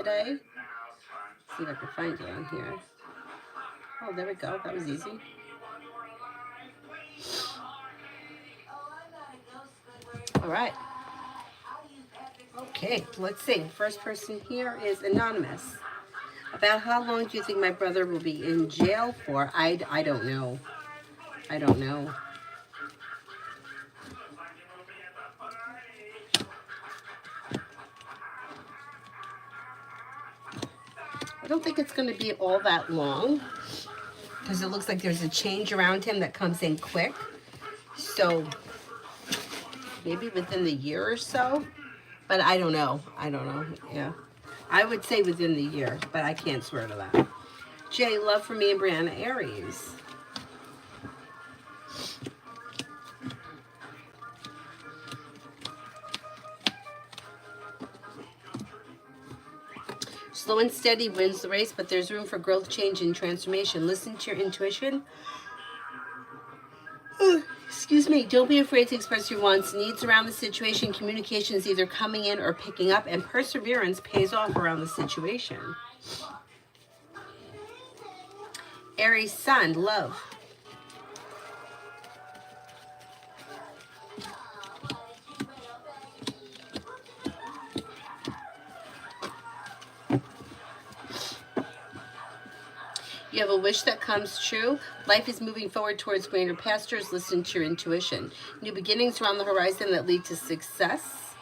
today. See if I can find it on here. Oh, there we go. That was easy. All right. Okay, let's see. First person here is Anonymous. About how long do you think my brother will be in jail for? I don't know. I don't know. I don't think it's going to be all that long because it looks like there's a change around him that comes in quick. So maybe within the year or so, but I don't know. I don't know. Yeah. I would say within the year, but I can't swear to that. Jay, love for me and Brianna Aries. Slow and steady wins the race, but there's room for growth, change, and transformation. Listen to your intuition. Excuse me. Don't be afraid to express your wants, needs around the situation. Communication is either coming in or picking up, and perseverance pays off around the situation. Aries sun, love. You have a wish that comes true. Life is moving forward towards greener pastures. Listen to your intuition. New beginnings around the horizon that lead to success.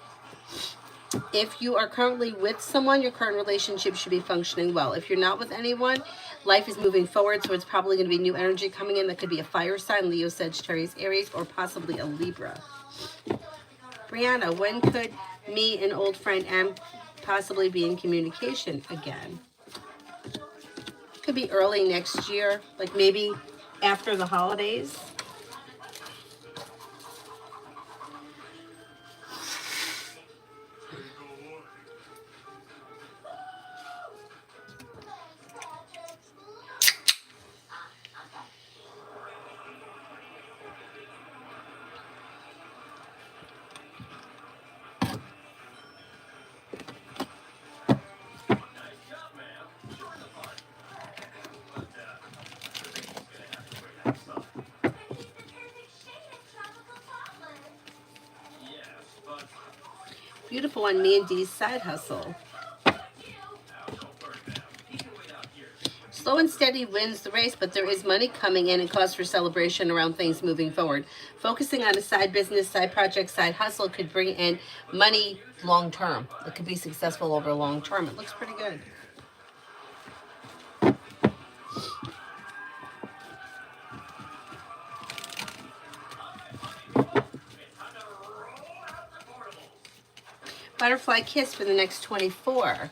If you are currently with someone, your current relationship should be functioning well. If you're not with anyone, life is moving forward, so it's probably going to be new energy coming in. That could be a fire sign, Leo, Sagittarius, Aries, or possibly a Libra. Brianna, when could me, an old friend, and possibly be in communication again? Could be early next year, like maybe after the holidays. Beautiful on me and Dee's side hustle. Slow and steady wins the race, but there is money coming in and cause for celebration around things moving forward. Focusing on a side business, side project, side hustle could bring in money long term. It could be successful over long term. It looks pretty good. Butterfly kiss for the next 24.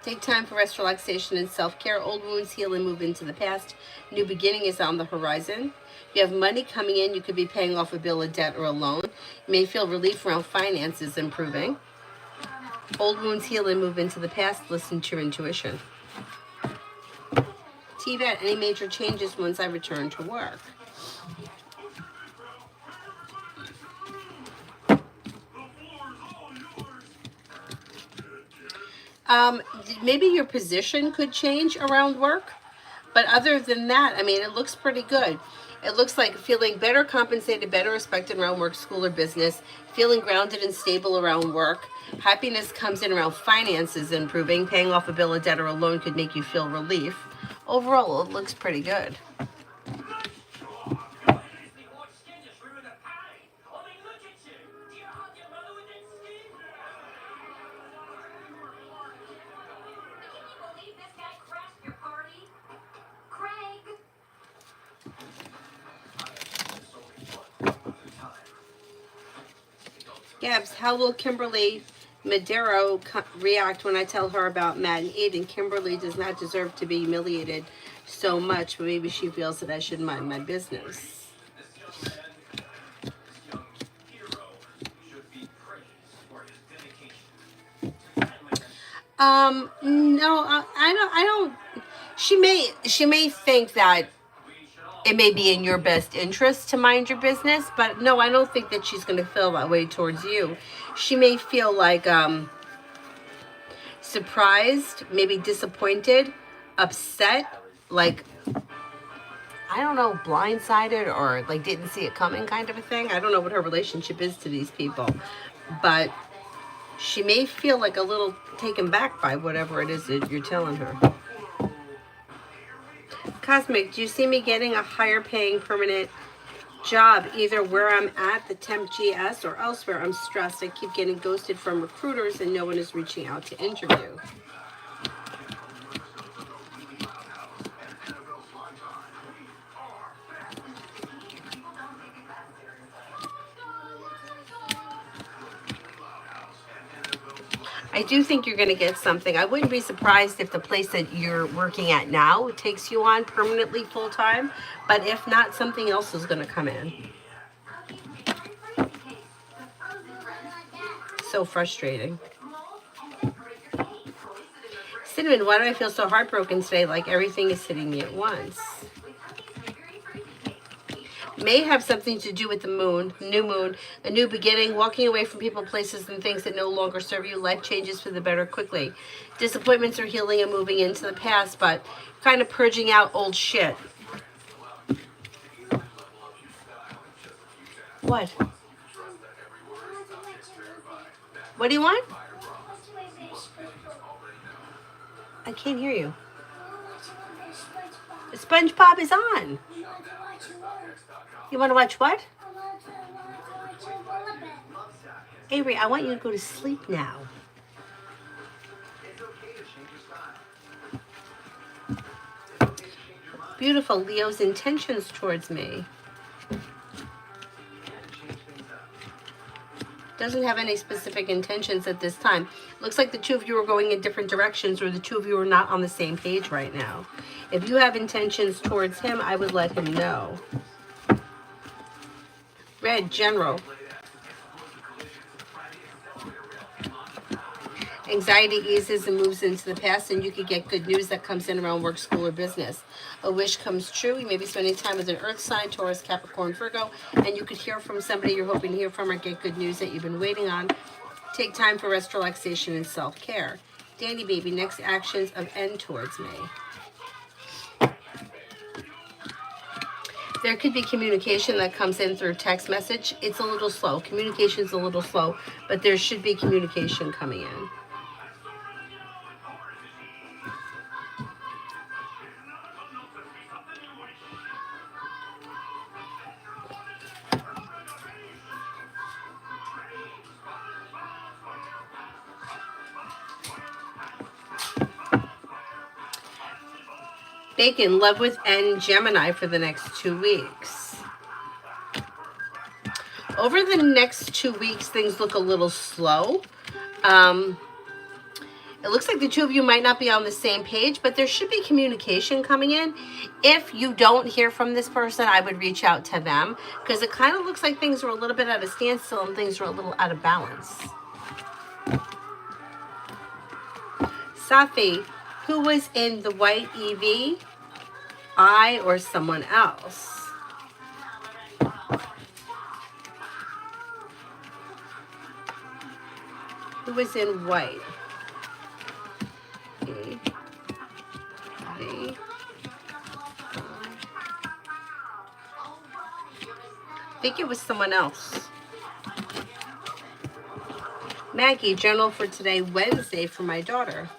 Take time for rest, relaxation, and self-care. Old wounds heal and move into the past. New beginning is on the horizon. You have money coming in. You could be paying off a bill, a debt, or a loan. You may feel relief around finances improving. Old wounds heal and move into the past. Listen to your intuition. TVET, any major changes once I return to work? Maybe your position could change around work, but other than that, I mean, it looks pretty good. It looks like feeling better compensated, better respected around work, school, or business, feeling grounded and stable around work. Happiness comes in around finances improving. Paying off a bill, a debt, or a loan could make you feel relief. Overall, it looks pretty good. Gabs, how will Kimberly Madero react when I tell her about Matt and Aiden? Kimberly does not deserve to be humiliated so much, but maybe she feels that I should mind my business. No, I don't. She may think that it may be in your best interest to mind your business, but no, I don't think that she's going to feel that way towards you. She may feel like surprised, maybe disappointed, upset, like, I don't know, blindsided or like didn't see it coming kind of a thing. I don't know what her relationship is to these people, but she may feel like a little taken back by whatever it is that you're telling her. Cosmic, do you see me getting a higher paying permanent job, either where I'm at, the temp GS, or elsewhere? I'm stressed. I keep getting ghosted from recruiters and no one is reaching out to interview. I do think you're going to get something. I wouldn't be surprised if the place that you're working at now takes you on permanently full time, but if not, something else is going to come in. So frustrating. Cinnamon, why do I feel so heartbroken today? Like everything is hitting me at once. May have something to do with the moon, new moon, a new beginning, walking away from people, places, and things that no longer serve you. Life changes for the better quickly. Disappointments are healing and moving into the past, but kind of purging out old shit. What? What do you want? I can't hear you. SpongeBob is on. You want to watch what? Avery, I want you to go to sleep now. Beautiful. Leo's intentions towards me. Doesn't have any specific intentions at this time. Looks like the two of you are going in different directions, or the two of you are not on the same page right now. If you have intentions towards him, I would let him know. Red, general. Anxiety eases and moves into the past, and you could get good news that comes in around work, school, or business. A wish comes true. You may be spending time with an earth sign, Taurus, Capricorn, Virgo, and you could hear from somebody you're hoping to hear from or get good news that you've been waiting on. Take time for rest, relaxation, and self-care. Danny baby, next actions of end towards me. There could be communication that comes in through text message. It's a little slow. Communication's a little slow, but there should be communication coming in. Bacon, love with N Gemini for the next 2 weeks. Over the next 2 weeks, things look a little slow. It looks like the two of you might not be on the same page, but there should be communication coming in. If you don't hear from this person, I would reach out to them, because it kind of looks like things are a little bit at a standstill and things are a little out of balance. Safi, who was in the white EV? I or someone else? Who was in white? E, V, I think it was someone else. Maggie, journal for today, Wednesday, for my daughter.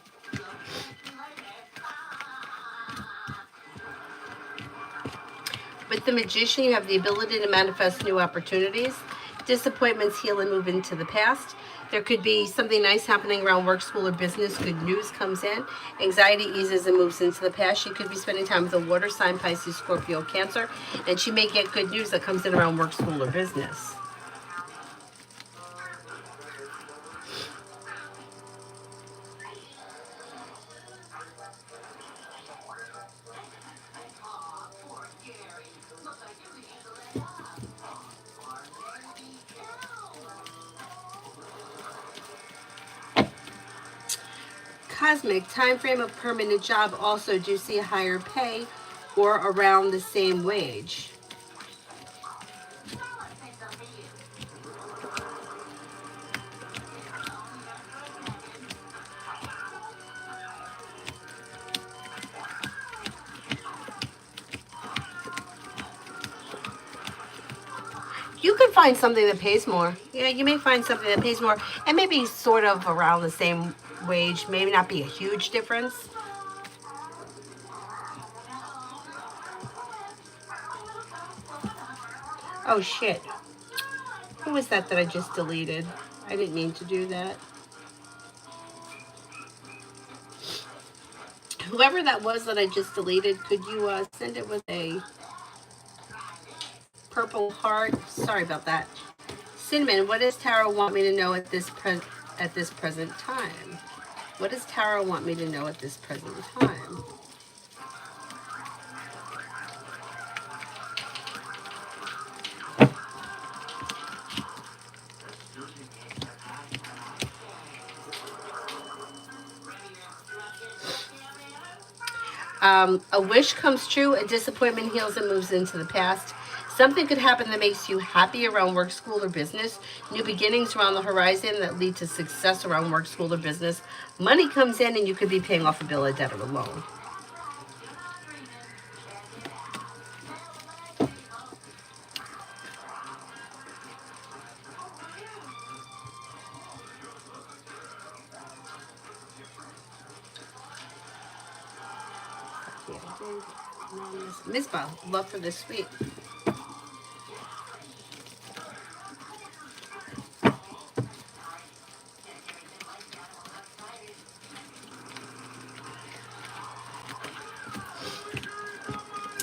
With the Magician, you have the ability to manifest new opportunities. Disappointments heal and move into the past. There could be something nice happening around work, school, or business. Good news comes in. Anxiety eases and moves into the past. She could be spending time with a water sign, Pisces, Scorpio, Cancer, and she may get good news that comes in around work, school, or business. Cosmic, time frame of permanent job. Also, do see higher pay. or around the same wage. You could find something that pays more. Yeah, you may find something that pays more and maybe sort of around the same wage. Maybe not be a huge difference. Oh shit. Who was that I just deleted? I didn't mean to do that. Whoever that was that I just deleted, could you send it with a purple heart? Sorry about that. Cinnamon, what does Tara want me to know at this present time? What does Tara want me to know at this present time? A wish comes true, a disappointment heals and moves into the past. Something could happen that makes you happy around work, school, or business. New beginnings around the horizon that lead to success around work, school, or business. Money comes in and you could be paying off a bill, a debt, or a loan. Mizpah, love for this sweet.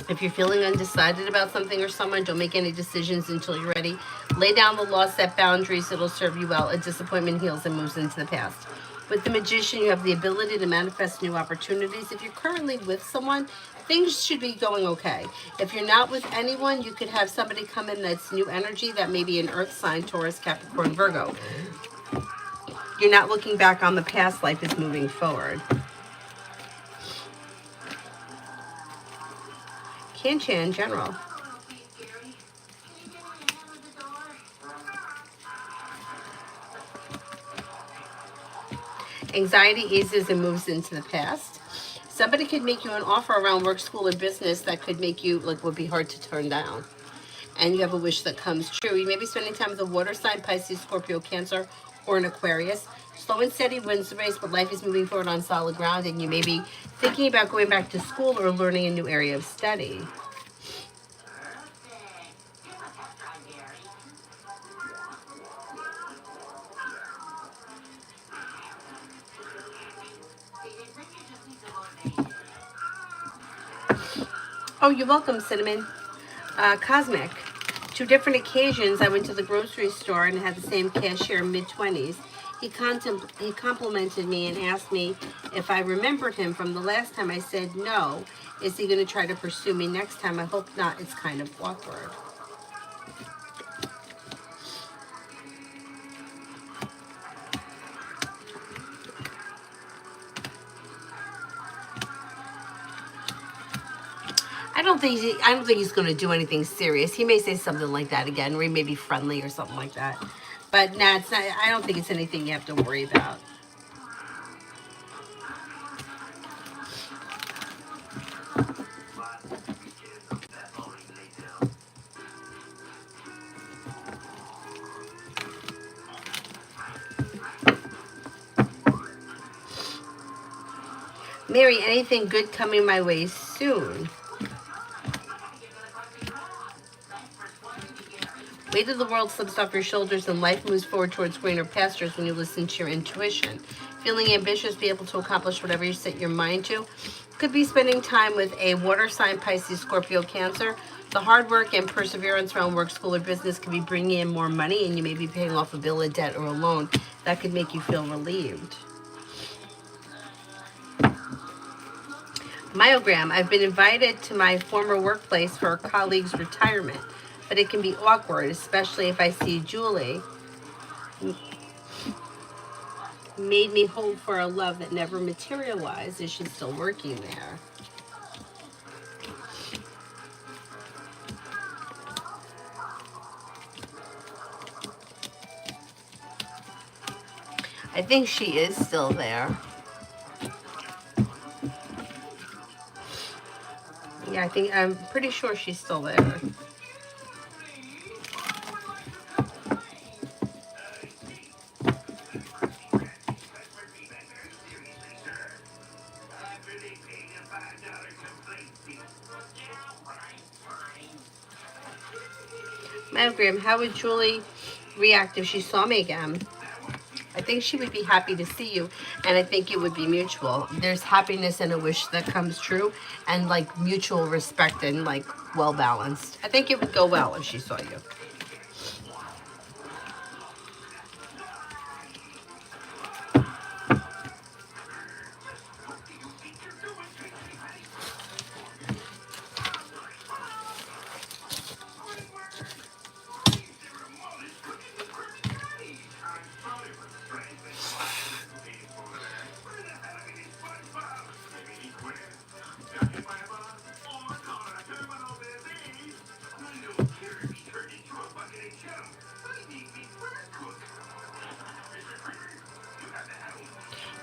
If you're feeling undecided about something or someone, don't make any decisions until you're ready. Lay down the law, set boundaries, it'll serve you well. A disappointment heals and moves into the past. With the Magician, you have the ability to manifest new opportunities. If you're currently with someone, things should be going okay. If you're not with anyone, you could have somebody come in that's new energy. That may be an Earth sign, Taurus, Capricorn, Virgo. You're not looking back on the past. Life is moving forward. Cancha in general. Anxiety eases and moves into the past. Somebody could make you an offer around work, school, or business that could make you, like, would be hard to turn down. And you have a wish that comes true. You may be spending time with a water sign, Pisces, Scorpio, Cancer, or an Aquarius. Slow and steady wins the race, but life is moving forward on solid ground, and you may be thinking about going back to school or learning a new area of study. Oh, you're welcome, Cinnamon. Cosmic. Two different occasions, I went to the grocery store and had the same cashier, mid-20s. He complimented me and asked me if I remembered him from the last time. I said no. Is he going to try to pursue me next time? I hope not. It's kind of awkward. I don't think he's going to do anything serious. He may say something like that again, or he may be friendly or something like that. But nah, it's not. I don't think it's anything you have to worry about. Mary, anything good coming my way soon? Weight of the world slips off your shoulders and life moves forward towards greener pastures when you listen to your intuition. Feeling ambitious, be able to accomplish whatever you set your mind to. Could be spending time with a water sign, Pisces, Scorpio, Cancer. The hard work and perseverance around work, school, or business could be bringing in more money, and you may be paying off a bill, a debt, or a loan. That could make you feel relieved. Myogram, I've been invited to my former workplace for a colleague's retirement, but it can be awkward, especially if I see Julie made me hope for a love that never materialized. Is she still working there? I think she is still there. Yeah, I'm pretty sure she's still there. Graham, how would Julie react if she saw me again? I think she would be happy to see you, and I think it would be mutual. There's happiness and a wish that comes true, and like mutual respect and like well balanced. I think it would go well if she saw you.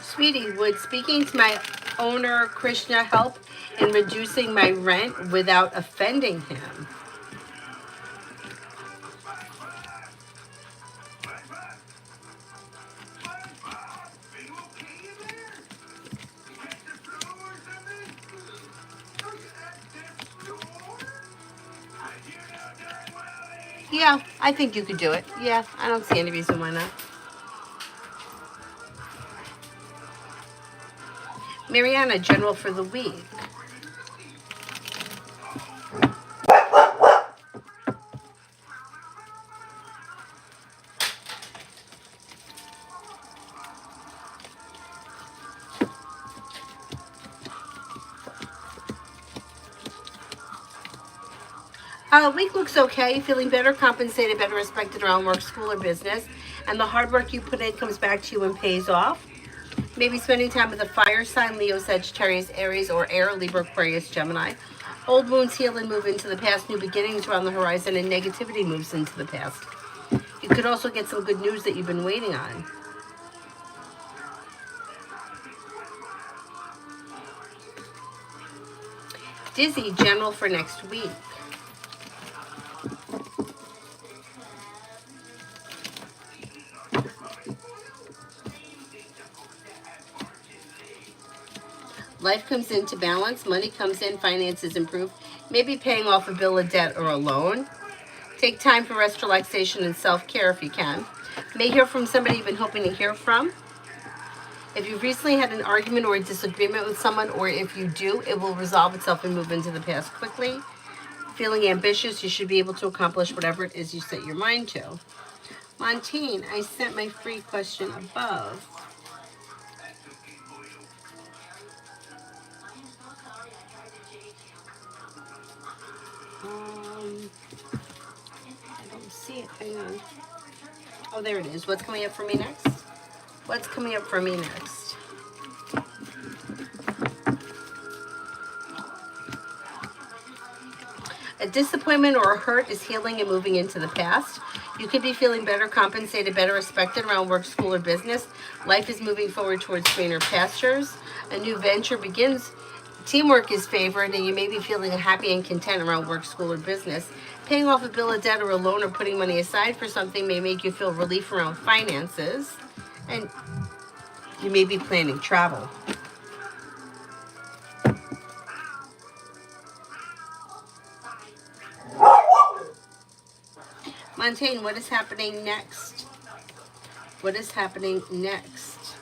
Sweetie, would speaking to my owner Krishna help in reducing my rent without offending him? Yeah, I think you could do it. Yeah, I don't see any reason why not. Mariana, general for the week. Week looks okay. Feeling better compensated, better respected around work, school, or business. And the hard work you put in comes back to you and pays off. Maybe spending time with a fire sign, Leo, Sagittarius, Aries, or Air, Libra, Aquarius, Gemini. Old wounds heal and move into the past. New beginnings are on the horizon, and negativity moves into the past. You could also get some good news that you've been waiting on. Dizzy, general for next week. Life comes into balance, money comes in, finances improve, maybe paying off a bill of debt or a loan. Take time for rest, relaxation, and self-care if you can. May hear from somebody you've been hoping to hear from. If you've recently had an argument or a disagreement with someone, or if you do, it will resolve itself and move into the past quickly. Feeling ambitious, you should be able to accomplish whatever it is you set your mind to. Montaigne, I sent my free question above. I don't see it. Hang on. Oh, there it is. What's coming up for me next? What's coming up for me next? A disappointment or a hurt is healing and moving into the past. You could be feeling better compensated, better respected around work, school, or business. Life is moving forward towards greener pastures. A new venture begins. Teamwork is favored, and you may be feeling happy and content around work, school, or business. Paying off a bill of debt or a loan or putting money aside for something may make you feel relief around finances. And you may be planning travel. Montaigne, what is happening next? What is happening next?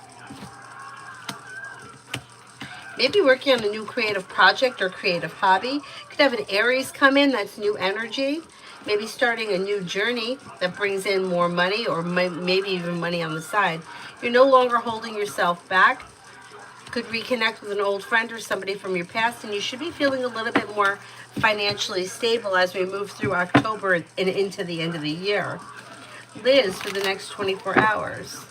Maybe working on a new creative project or creative hobby. Could have an Aries come in, that's new energy. Maybe starting a new journey that brings in more money, or maybe even money on the side. You're no longer holding yourself back. Could reconnect with an old friend or somebody from your past, and you should be feeling a little bit more financially stable as we move through October and into the end of the year. Liz, for the next 24 hours.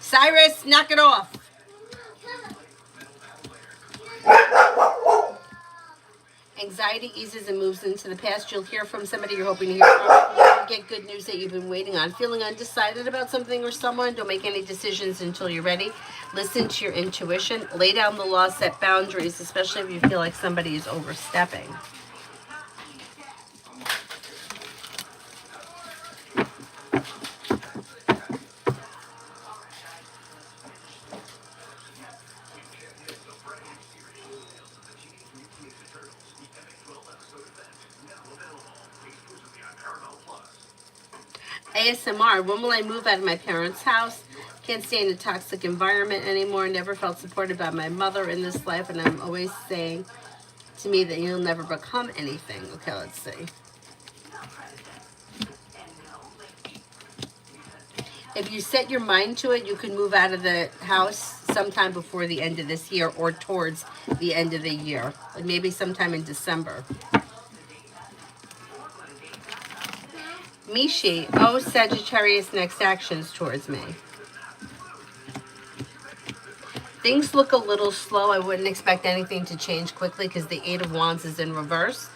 Cyrus, knock it off. Anxiety eases and moves into the past. You'll hear from somebody you're hoping to hear from. You'll get good news that you've been waiting on. Feeling undecided about something or someone? Don't make any decisions until you're ready. Listen to your intuition. Lay down the law, set boundaries, especially if you feel like somebody is overstepping. ASMR. When will I move out of my parents' house? Can't stay in a toxic environment anymore. Never felt supported by my mother in this life, and I'm always saying to me that you'll never become anything. Okay, let's see. If you set your mind to it, you can move out of the house sometime before the end of this year or towards the end of the year, like maybe sometime in December. Mishi, oh Sagittarius, next actions towards me. Things look a little slow. I wouldn't expect anything to change quickly because the Eight of Wands is in reverse.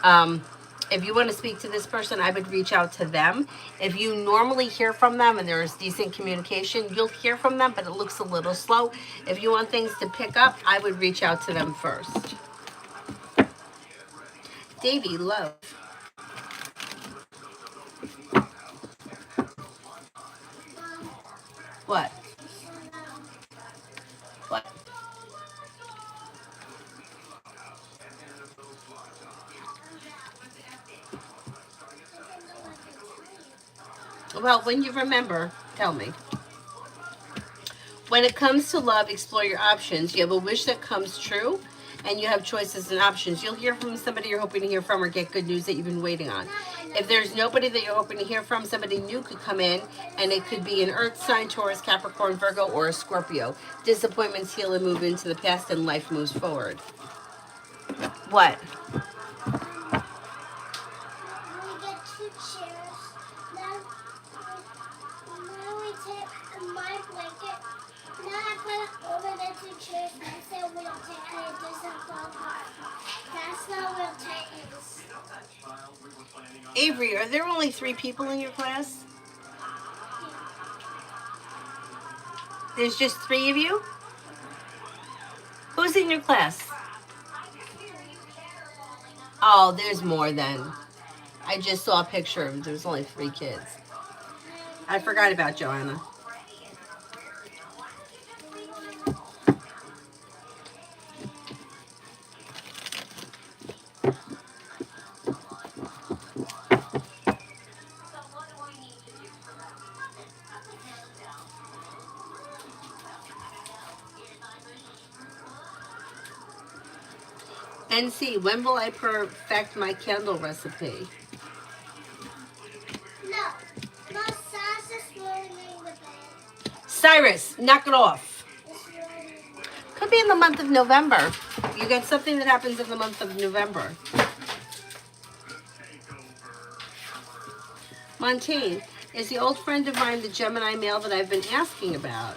If you want to speak to this person, I would reach out to them. If you normally hear from them and there is decent communication, you'll hear from them, but it looks a little slow. If you want things to pick up, I would reach out to them first. Davy, love. What? What? Well, when you remember, tell me. When it comes to love, explore your options. You have a wish that comes true, and you have choices and options. You'll hear from somebody you're hoping to hear from or get good news that you've been waiting on. If there's nobody that you're hoping to hear from, somebody new could come in, and it could be an Earth sign, Taurus, Capricorn, Virgo, or a Scorpio. Disappointments heal and move into the past, and life moves forward. What? We get two chairs. Now we take my blanket. Now I put it over the two chairs and I say wheelchair and it doesn't fall apart. That's not wheelchair is. Avery, are there only 3 people in your class? There's just 3 of you? Who's in your class? Oh, there's more then. I just saw a picture of there's only 3 kids. I forgot about Joanna. NC, when will I perfect my candle recipe? No. No, Sas is ruining the bed. Cyrus, knock it off. It's ruining the bed. Could be in the month of November. You got something that happens in the month of November. Montaigne, is the old friend of mine the Gemini male that I've been asking about?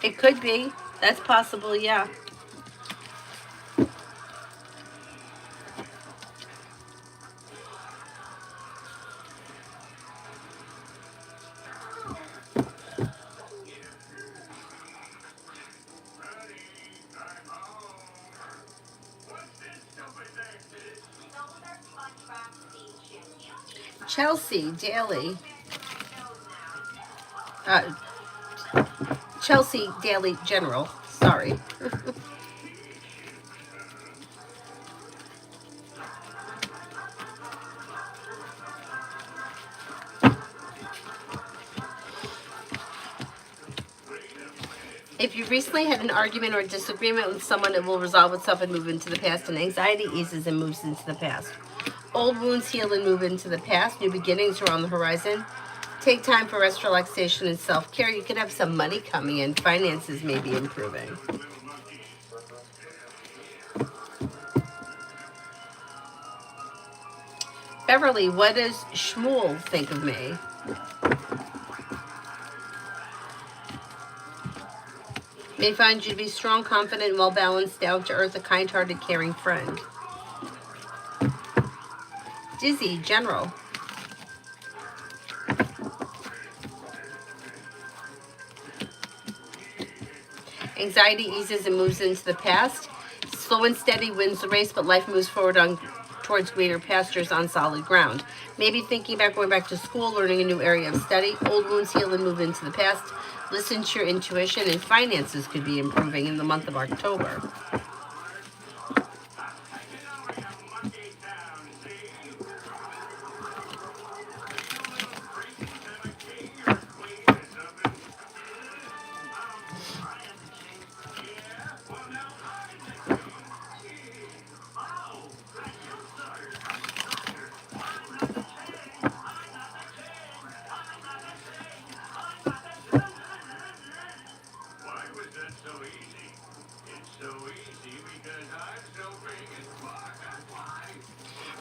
It could be. That's possible, yeah. Chelsea Daly. Chelsea Daly General. Sorry. If you recently had an argument or disagreement with someone, it will resolve itself and move into the past, and anxiety eases and moves into the past. Old wounds heal and move into the past. New beginnings are on the horizon. Take time for rest, relaxation, and self-care. You could have some money coming in. Finances may be improving. Beverly, what does Shmuel think of me? May find you to be strong, confident, well-balanced, down-to-earth, a kind-hearted, caring friend. Dizzy, general. Anxiety eases and moves into the past. Slow and steady wins the race, but life moves forward towards greener pastures on solid ground. Maybe thinking about going back to school, learning a new area of study. Old wounds heal and move into the past. Listen to your intuition, and finances could be improving in the month of October.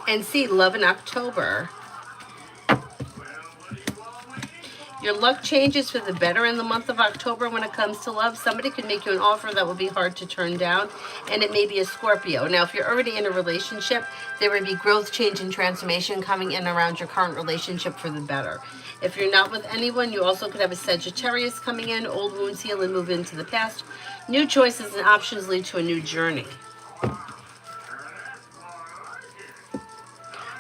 And see, love in October. Your luck changes for the better in the month of October when it comes to love. Somebody could make you an offer that will be hard to turn down, and it may be a Scorpio. Now, if you're already in a relationship, there would be growth, change, and transformation coming in around your current relationship for the better. If you're not with anyone, you also could have a Sagittarius coming in. Old wounds heal and move into the past. New choices and options lead to a new journey.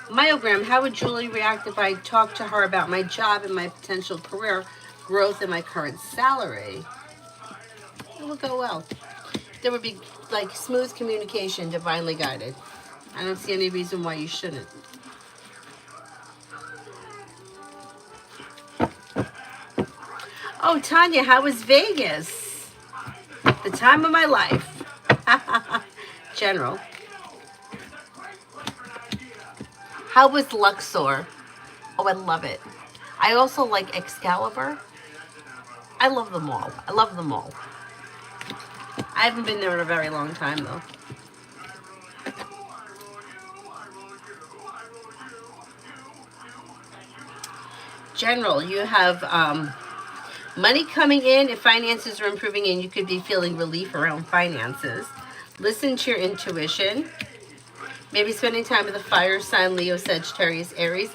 Myogram, how would Julie react if I talked to her about my job and my potential career growth and my current salary? It would go well. There would be like smooth communication, divinely guided. I don't see any reason why you shouldn't. Oh, Tanya, how was Vegas? The time of my life. General. How was Luxor? Oh, I love it. I also like Excalibur. I love them all. I love them all. I haven't been there in a very long time, though. General, you have money coming in. If finances are improving and you could be feeling relief around finances. Listen to your intuition. Maybe spending time with a fire sign, Leo, Sagittarius, Aries.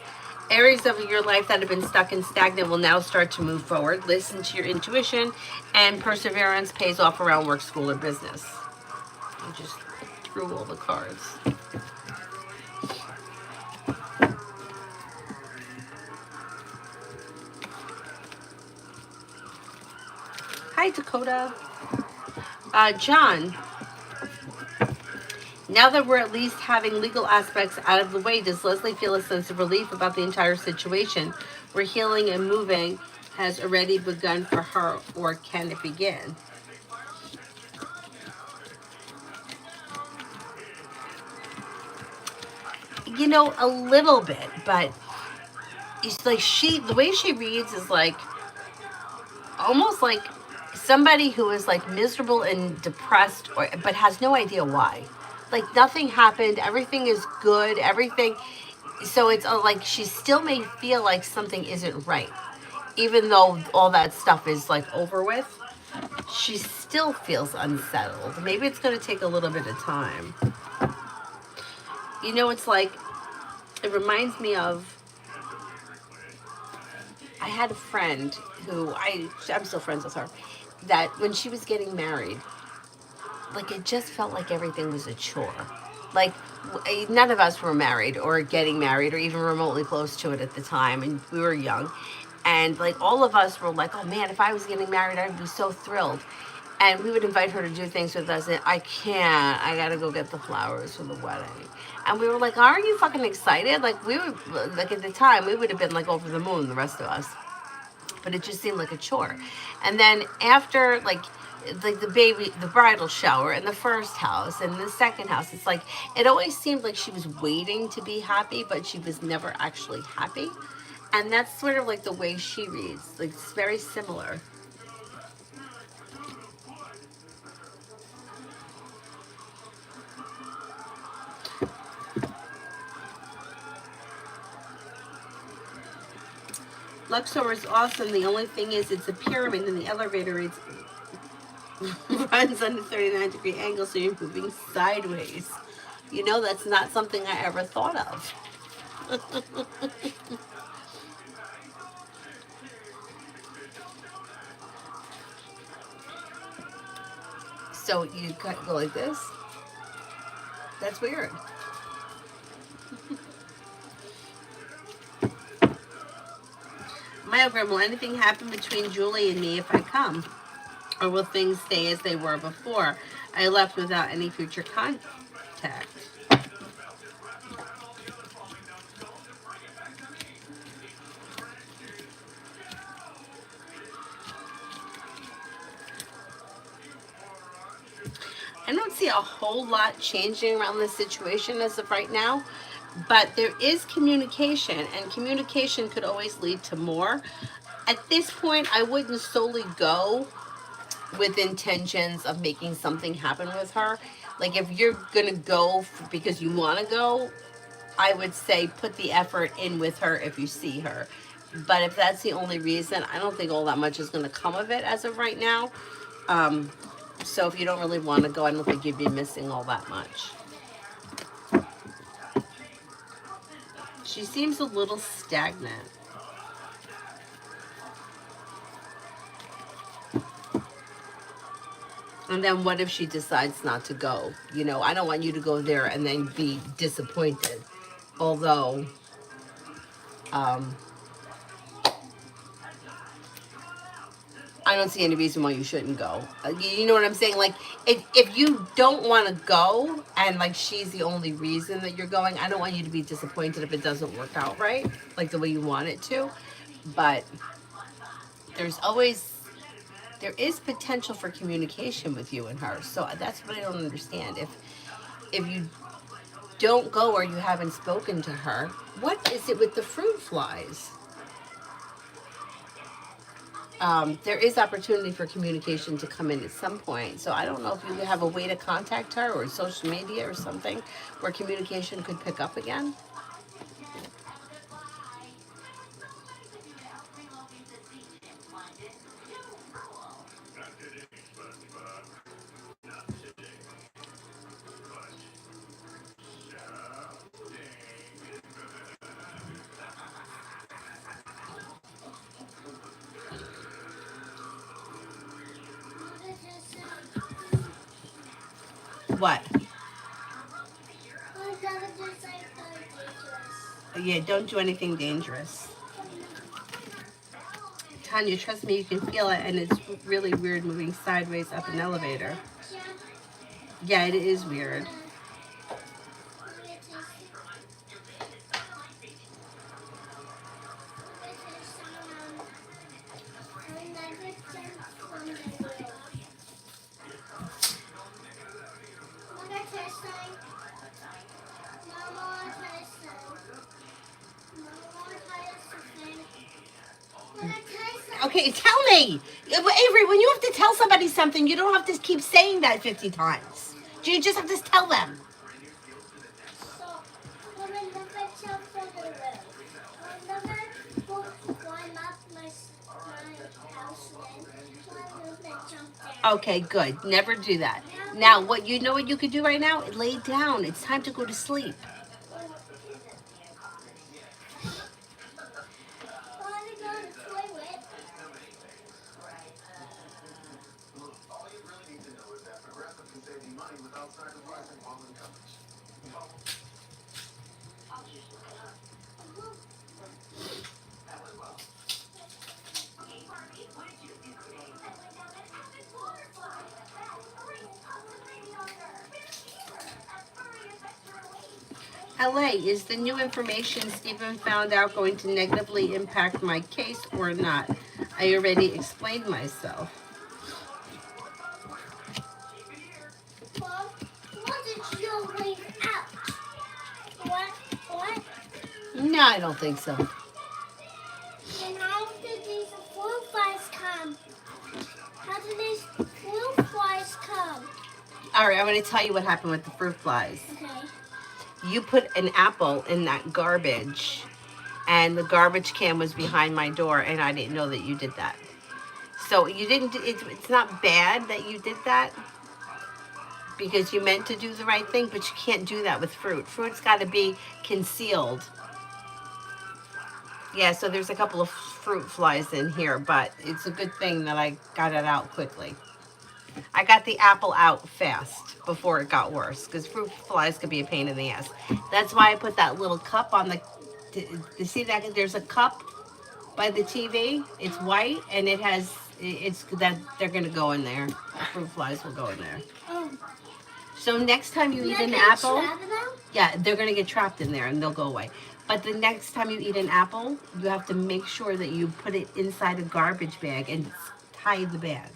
Areas of your life that have been stuck and stagnant will now start to move forward. Listen to your intuition, and perseverance pays off around work, school, or business. I just threw all the cards. Hi, Dakota. John. Now that we're at least having legal aspects out of the way, does Leslie feel a sense of relief about the entire situation? Where healing and moving has already begun for her, or can it begin? You know, a little bit, but it's like the way she reads is like almost like somebody who is like miserable and depressed, but has no idea why. Like nothing happened, everything is good, everything. So it's like she still may feel like something isn't right, even though all that stuff is like over with. She still feels unsettled. Maybe it's going to take a little bit of time. You know, it's like it reminds me of. I had a friend who I'm still friends with her. That when she was getting married, like it just felt like everything was a chore. Like none of us were married or getting married or even remotely close to it at the time, and we were young. And like all of us were like, oh man, if I was getting married, I'd be so thrilled. And we would invite her to do things with us, and I can't. I gotta go get the flowers for the wedding. And we were like, aren't you fucking excited? Like we were like at the time, we would have been like over the moon, the rest of us. But it just seemed like a chore. And then after like the bridal shower and the first house and the second house, it's like it always seemed like she was waiting to be happy, but she was never actually happy. And that's sort of like the way she reads. Like it's very similar. Luxor is awesome. The only thing is it's a pyramid, and the elevator is Runs on a 39-degree angle, so you're moving sideways. You know, that's not something I ever thought of. So you go like this. That's weird. Myogram, will anything happen between Julie and me if I come? Or will things stay as they were before I left without any future contact? I don't see a whole lot changing around the situation as of right now, but there is communication, and communication could always lead to more. At this point, I wouldn't solely go with intentions of making something happen with her. Like, if you're gonna go because you want to go, I would say put the effort in with her if you see her. But if that's the only reason, I don't think all that much is going to come of it as of right now. Um, so if you don't really want to go, I don't think you'd be missing all that much. She seems a little stagnant. And then what if she decides not to go? You know, I don't want you to go there and then be disappointed. Although, um, I don't see any reason why you shouldn't go. You know what I'm saying? Like, if you don't want to go and, like, she's the only reason that you're going, I don't want you to be disappointed if it doesn't work out right, like the way you want it to. But there's always, there is potential for communication with you and her. So that's what I don't understand. If you don't go or you haven't spoken to her, what is it with the fruit flies? There is opportunity for communication to come in at some point. So I don't know if you have a way to contact her or social media or something where communication could pick up again. What? Yeah, don't do anything dangerous. Tanya, trust me, you can feel it, and it's really weird moving sideways up an elevator. Yeah, it is weird. Okay, tell me. Avery, when you have to tell somebody something, you don't have to keep saying that 50 times. You just have to tell them. Okay, good. Never do that. Now, what you know what you could do right now? Lay down. It's time to go to sleep. LA, is the new information Stephen found out going to negatively impact my case or not? I already explained myself. Well, what did you leave out? What? No, I don't think so. And how did these fruit flies come? How did these fruit flies come? All right, I'm going to tell you what happened with the fruit flies. Okay. You put an apple in that garbage, and the garbage can was behind my door, and I didn't know that you did that. So you didn't, it's not bad that you did that because you meant to do the right thing, but you can't do that with fruit. Fruit's got to be concealed. Yeah, so there's a couple of fruit flies in here, but it's a good thing that I got it out quickly. I got the apple out fast before it got worse because fruit flies could be a pain in the ass. That's why I put that little cup on the, you see that there's a cup by the TV? It's white and it has, it's that they're going to go in there. The fruit flies will go in there. Oh. So next time you eat an apple, yeah, they're going to get trapped in there and they'll go away. But the next time you eat an apple, you have to make sure that you put it inside a garbage bag and tie the bag.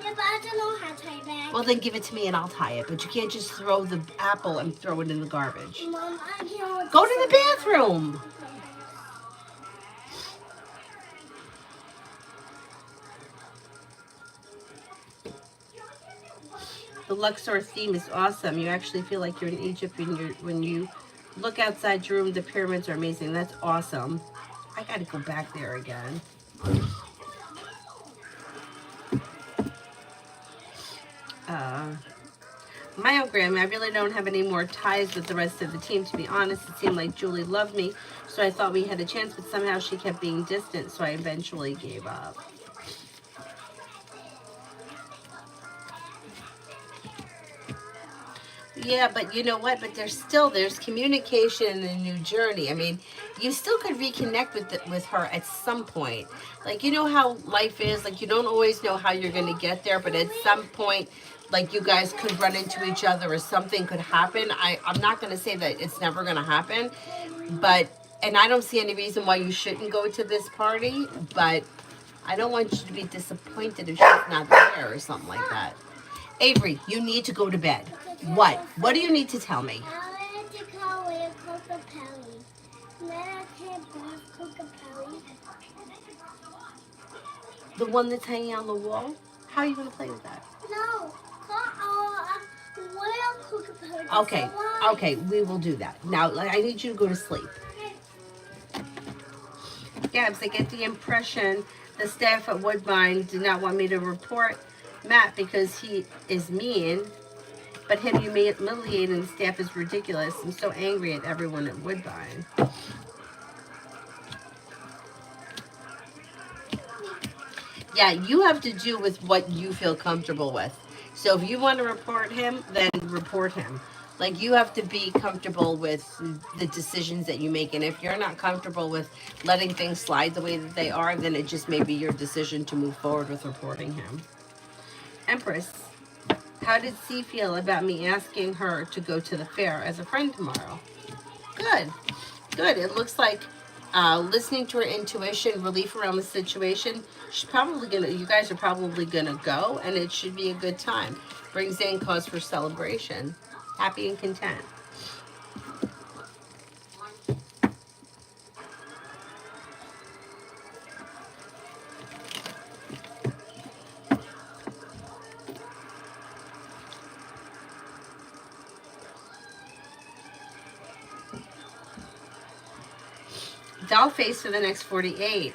Yeah, but I don't know how to tie a bag. Well, then give it to me and I'll tie it. But you can't just throw the apple and throw it in the garbage. Mom, I can't. Go to the bathroom. The Luxor theme is awesome. You actually feel like you're in Egypt when you look outside your room. The pyramids are amazing. That's awesome. I got to go back there again. Myogram, I really don't have any more ties with the rest of the team, to be honest. It seemed like Julie loved me, so I thought we had a chance, but somehow she kept being distant, so I eventually gave up. Yeah, but you know what? But there's communication and a new journey. I mean, you still could reconnect with her at some point. Like, you know how life is. Like, you don't always know how you're going to get there, but at some point, like, you guys could run into each other or something could happen. I'm not going to say that it's never going to happen, but, and I don't see any reason why you shouldn't go to this party, but I don't want you to be disappointed if she's not there or something like that. Avery, you need to go to bed. What? What do you need to tell me? I want to call it Coca-Pelli. Then I can't buy Coca-Pelli. The one that's hanging on the wall? How are you going to play with that? No. Real Coca-Pelli. Okay. Okay, we will do that. Now, I need you to go to sleep. Gabs, I get the impression the staff at Woodbine did not want me to report Matt because he is mean, but him humiliating the staff is ridiculous. I'm so angry at everyone at Woodbine. Yeah, you have to do with what you feel comfortable with. So if you want to report him, then report him. Like, you have to be comfortable with the decisions that you make. And if you're not comfortable with letting things slide the way that they are, then it just may be your decision to move forward with reporting him. Empress, how did C feel about me asking her to go to the fair as a friend tomorrow? Good. Good. It looks like listening to her intuition, relief around the situation, she's probably gonna, you guys are probably gonna go, and it should be a good time. Brings in cause for celebration. Happy and content. Doll face for the next 48.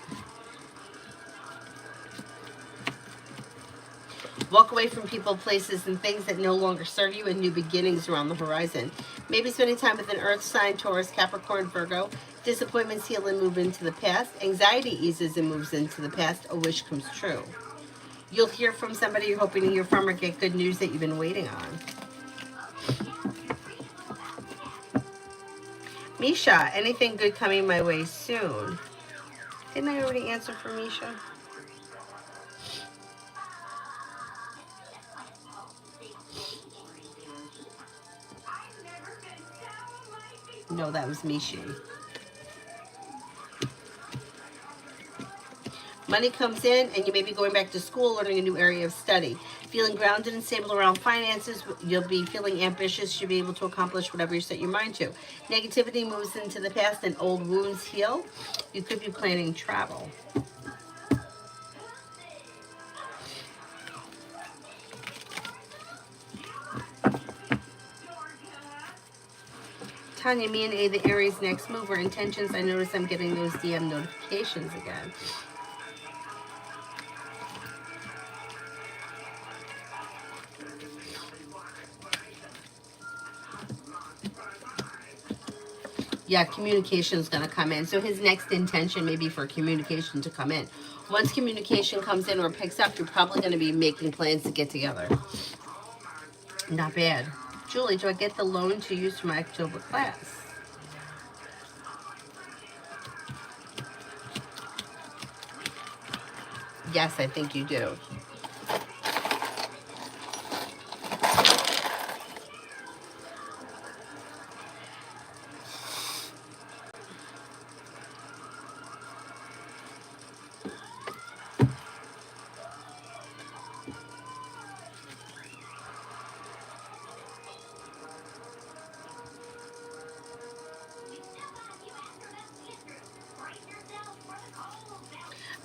Walk away from people, places, and things that no longer serve you, and new beginnings around the horizon. Maybe spending time with an earth sign, Taurus, Capricorn, Virgo. Disappointments heal and move into the past. Anxiety eases and moves into the past. A wish comes true. You'll hear from somebody you're hoping to hear from or get good news that you've been waiting on. Misha, anything good coming my way soon? Didn't I already answer for Misha? No, that was Mishi. Money comes in and you may be going back to school, learning a new area of study. Feeling grounded and stable around finances, you'll be feeling ambitious. You'll be able to accomplish whatever you set your mind to. Negativity moves into the past and old wounds heal. You could be planning travel. Tanya, me and A, the Aries next mover intentions. I notice I'm getting those DM notifications again. Yeah, communication is going to come in. So his next intention may be for communication to come in. Once communication comes in or picks up, you're probably going to be making plans to get together. Not bad. Julie, do I get the loan to use for my October class? Yes, I think you do.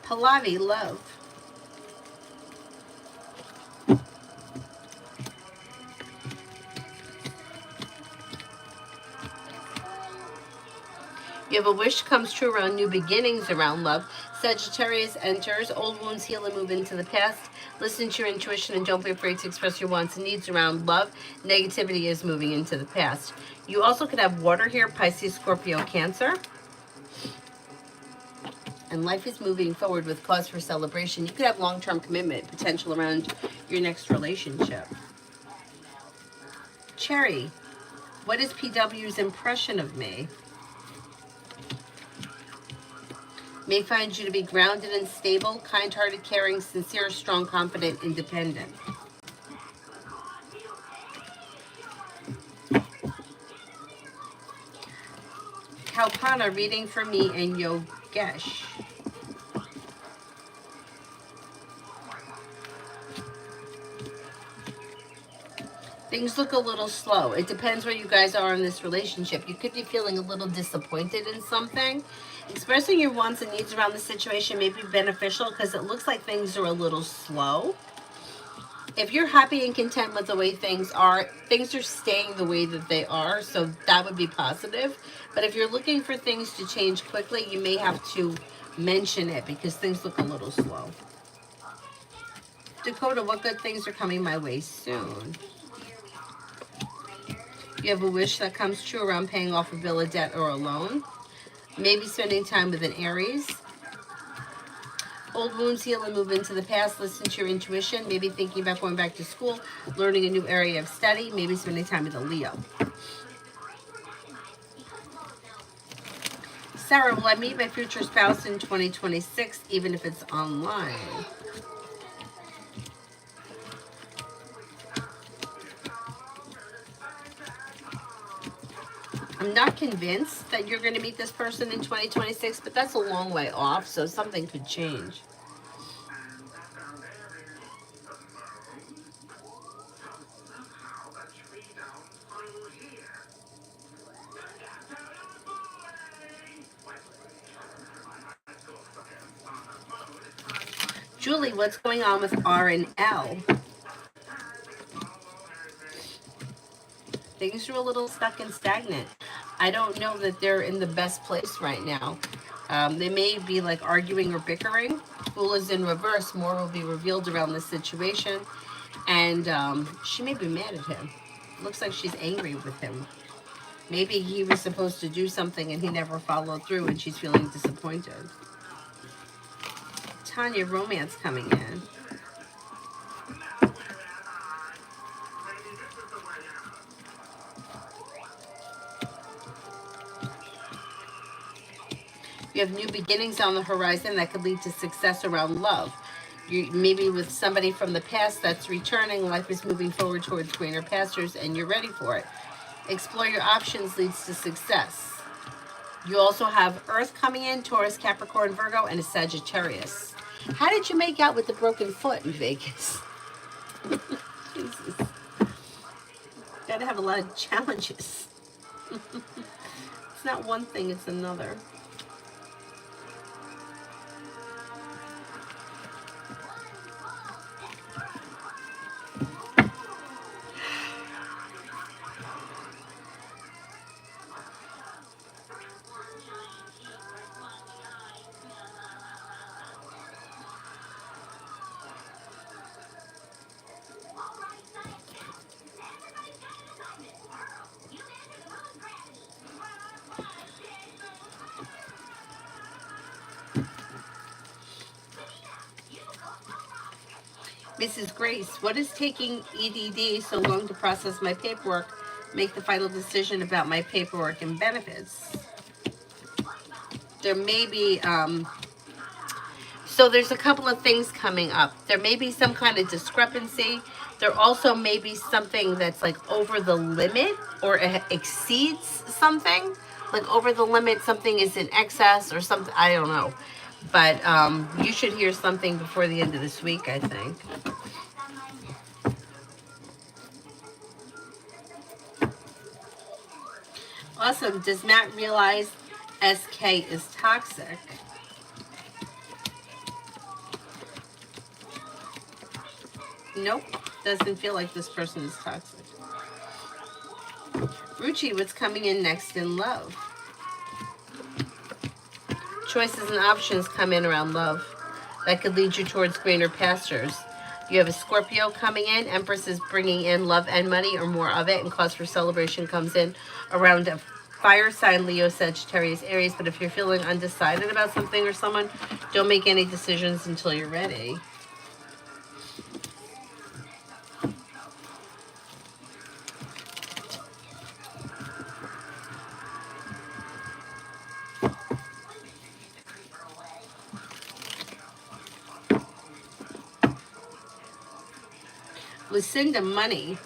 Pallavi, love. You have a wish comes true around new beginnings around love. Sagittarius enters, old wounds heal and move into the past. Listen to your intuition and don't be afraid to express your wants and needs around love. Negativity is moving into the past. You also could have water here, Pisces, Scorpio, Cancer. And life is moving forward with cause for celebration. You could have long-term commitment potential around your next relationship. Cherry, what is PW's impression of me? May find you to be grounded and stable, kind-hearted, caring, sincere, strong, confident, independent. Kalpana, reading for me and Yogesh. Things look a little slow. It depends where you guys are in this relationship. You could be feeling a little disappointed in something. Expressing your wants and needs around the situation may be beneficial because it looks like things are a little slow. If you're happy and content with the way things are staying the way that they are, so that would be positive. But if you're looking for things to change quickly, you may have to mention it because things look a little slow. Dakota, what good things are coming my way soon? You have a wish that comes true around paying off a bill of debt or a loan. Maybe spending time with an Aries. Old wounds heal and move into the past. Listen to your intuition. Maybe thinking about going back to school, learning a new area of study. Maybe spending time with a Leo. Sarah, will I meet my future spouse in 2026, even if it's online? I'm not convinced that you're going to meet this person in 2026, but that's a long way off, so something could change. Julie, what's going on with R and L? Things are a little stuck and stagnant. I don't know that they're in the best place right now. They may be like arguing or bickering. Fool is in reverse. More will be revealed around this situation. And she may be mad at him. Looks like she's angry with him. Maybe he was supposed to do something and he never followed through and she's feeling disappointed. Tanya, romance coming in. You have new beginnings on the horizon that could lead to success around love. You maybe with somebody from the past that's returning. Life is moving forward towards greener pastures and you're ready for it. Explore your options leads to success. You also have Earth coming in, Taurus, Capricorn, Virgo, and a Sagittarius. How did you make out with the broken foot in Vegas? Jesus. Gotta have a lot of challenges. It's not one thing, it's another. Mrs. Grace, what is taking EDD so long to process my paperwork? Make the final decision about my paperwork and benefits. There may be, so there's a couple of things coming up. There may be some kind of discrepancy. There also may be something that's like over the limit or exceeds something. Like over the limit, something is in excess or something. I don't know. But you should hear something before the end of this week, I think. Awesome. Does Matt realize SK is toxic? Nope. Doesn't feel like this person is toxic. Ruchi, what's coming in next in love? Choices and options come in around love. That could lead you towards greener pastures. You have a Scorpio coming in. Empress is bringing in love and money or more of it, and cause for celebration comes in around a fire sign, Leo, Sagittarius, Aries. But if you're feeling undecided about something or someone, don't make any decisions until you're ready. Lucinda, money.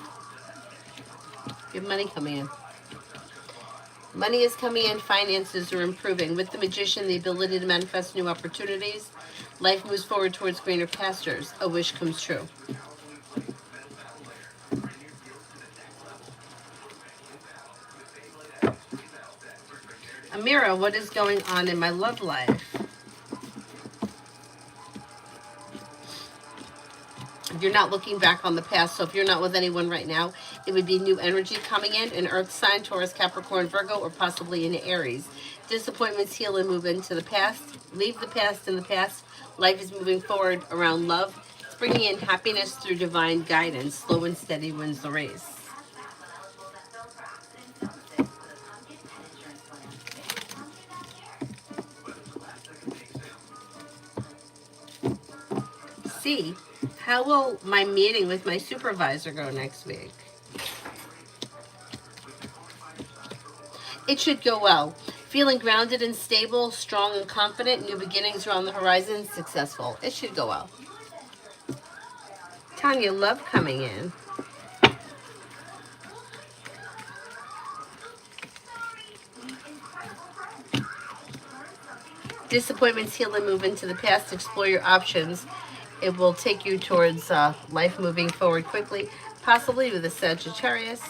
You have money coming in. Money is coming in, finances are improving. With the Magician, the ability to manifest new opportunities. Life moves forward towards greener pastures. A wish comes true. Amira, what is going on in my love life? You're not looking back on the past, so if you're not with anyone right now, it would be new energy coming in, an earth sign, Taurus, Capricorn, Virgo, or possibly an Aries. Disappointments heal and move into the past. Leave the past in the past. Life is moving forward around love. It's bringing in happiness through divine guidance. Slow and steady wins the race. C, how will my meeting with my supervisor go next week? It should go well. Feeling grounded and stable, strong and confident, new beginnings are on the horizon, successful. It should go well. Tanya, love coming in. Disappointments heal and move into the past. Explore your options. It will take you towards life moving forward quickly, possibly with a Sagittarius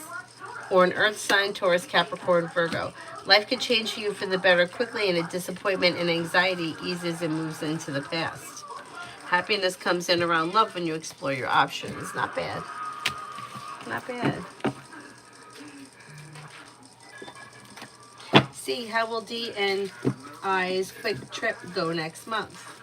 or an earth sign, Taurus, Capricorn, Virgo. Life could change for you for the better quickly, and a disappointment and anxiety eases and moves into the past. Happiness comes in around love when you explore your options. Not bad. Not bad. See, how will D and I's quick trip go next month?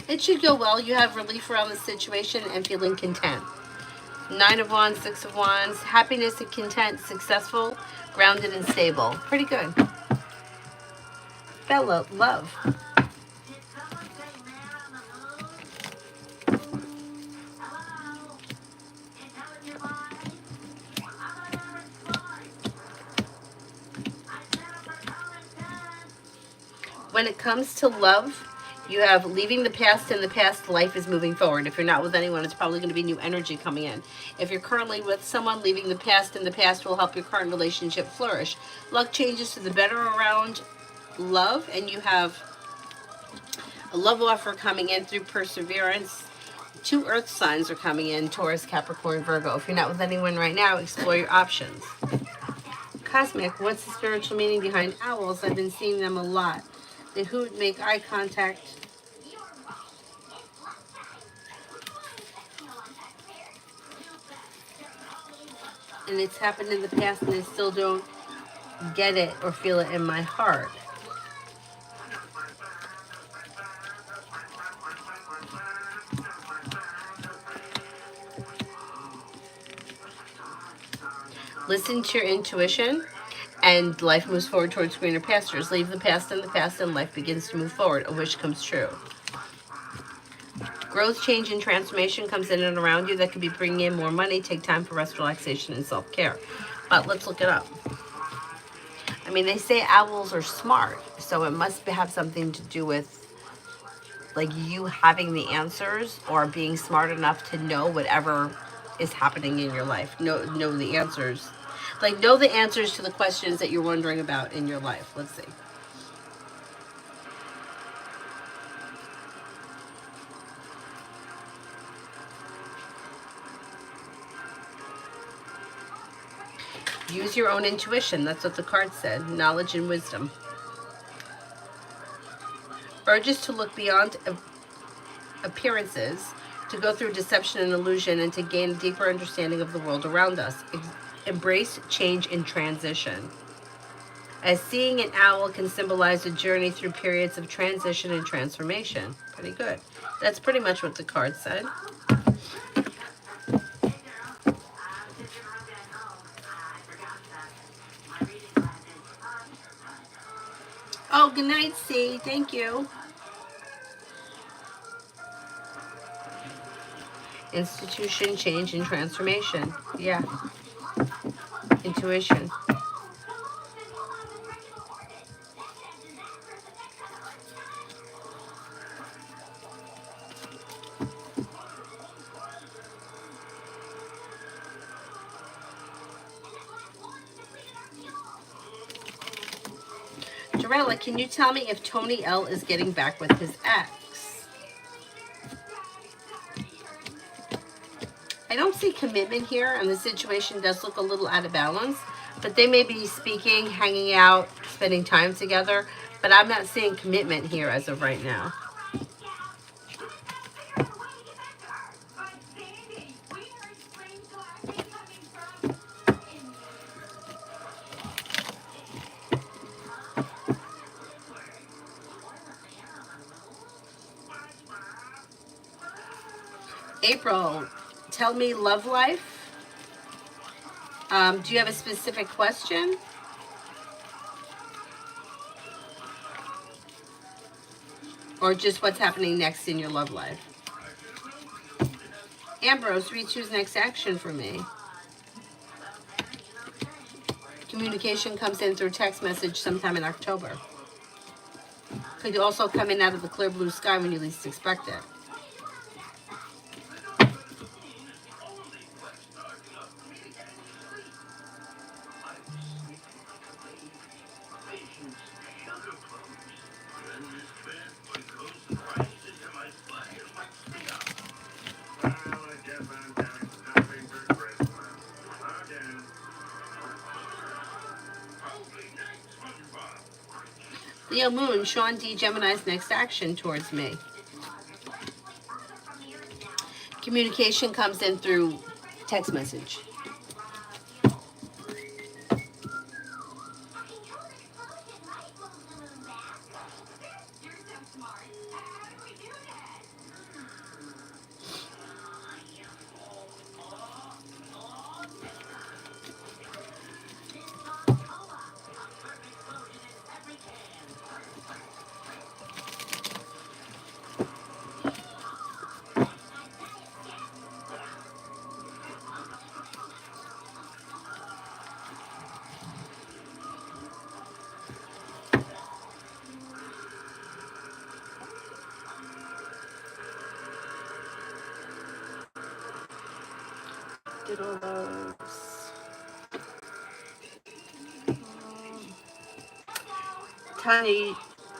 It should go well. You have relief around the situation and feeling content. 9 of Wands, 6 of Wands, happiness and content, successful, grounded and stable. Pretty good. Bella, love. When it comes to love, you have leaving the past in the past, life is moving forward. If you're not with anyone, it's probably going to be new energy coming in. If you're currently with someone, leaving the past in the past will help your current relationship flourish. Luck changes to the better around love, and you have a love offer coming in through perseverance. 2 earth signs are coming in, Taurus, Capricorn, Virgo. If you're not with anyone right now, explore your options. Cosmic, what's the spiritual meaning behind owls? I've been seeing them a lot. They hoot, make eye contact. And it's happened in the past, and I still don't get it or feel it in my heart. Listen to your intuition. And life moves forward towards greener pastures. Leave the past in the past and life begins to move forward. A wish comes true. Growth, change, and transformation comes in and around you that could be bringing in more money. Take time for rest, relaxation, and self-care. But let's look it up. I mean, they say owls are smart, so it must have something to do with like you having the answers or being smart enough to know whatever is happening in your life. Know the answers. Like know the answers to the questions that you're wondering about in your life. Let's see. Use your own intuition. That's what the card said. Knowledge and wisdom. Urges to look beyond appearances, to go through deception and illusion, and to gain a deeper understanding of the world around us. Embrace change and transition. As seeing an owl can symbolize a journey through periods of transition and transformation. Pretty good. That's pretty much what the card said. Oh, good night, C. Thank you. Institution, change, and transformation. Yeah. Intuition. Dorella, can you tell me if Tony L is getting back with his ex? I don't see commitment here, and the situation does look a little out of balance, but they may be speaking, hanging out, spending time together, but I'm not seeing commitment here as of right now. April, tell me love life. Do you have a specific question? Or just what's happening next in your love life? Ambrose, read choose next action for me. Communication comes in through text message sometime in October. Could also come in out of the clear blue sky when you least expect it. Leo Moon, Sean D. Gemini's next action towards me. Communication comes in through text message. Did all those. Tanya,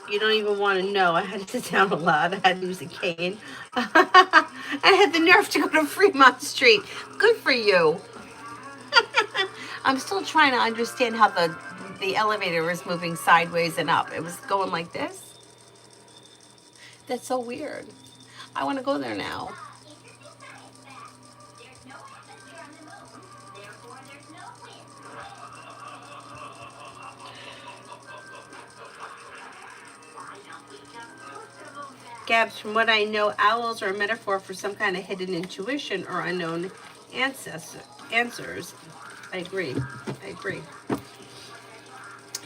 you don't even want to know. I had to sit down a lot. I had to use a cane. I had the nerve to go to Fremont Street. Good for you. I'm still trying to understand how the elevator was moving sideways and up. It was going like this. That's so weird. I want to go there now. Gabs, from what I know, owls are a metaphor for some kind of hidden intuition or unknown answers. I agree.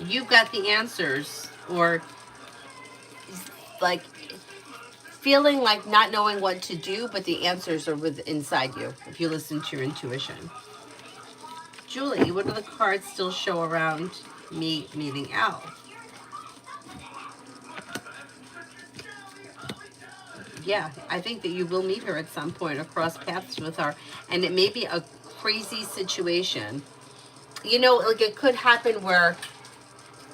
you've got the answers, or like feeling like not knowing what to do, but the answers are inside you if you listen to your intuition. Julie, what do the cards still show around me meeting Al? Yeah, I think that you will meet her at some point or cross paths with her, and it may be a crazy situation. You know, like it could happen where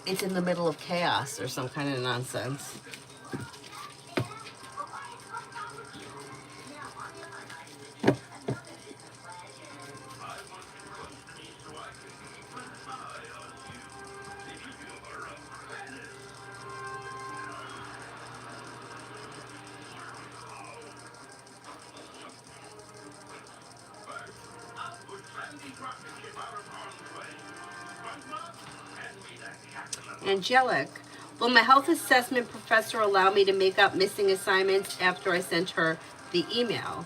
it's in the middle of chaos or some kind of nonsense. Angelic, will my health assessment professor allow me to make up missing assignments after I sent her the email?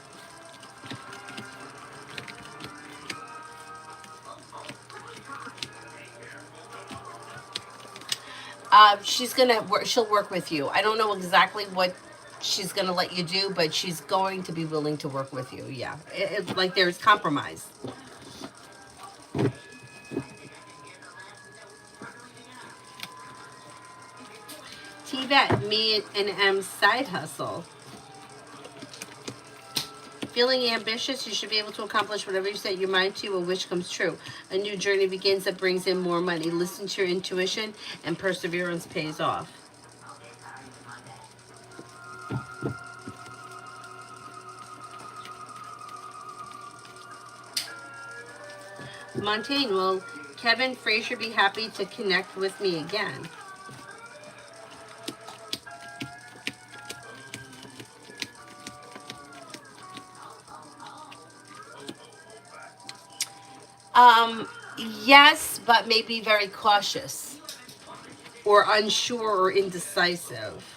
She's gonna work. She'll work with you. I don't know exactly what she's gonna let you do, but she's going to be willing to work with you. Yeah, like there's compromise. T-Vet, me and M's side hustle. Feeling ambitious, you should be able to accomplish whatever you set your mind to. A wish comes true. A new journey begins that brings in more money. Listen to your intuition, and perseverance pays off. Montaigne, will Kevin Frazier be happy to connect with me again? Um, yes, but maybe very cautious or unsure or indecisive.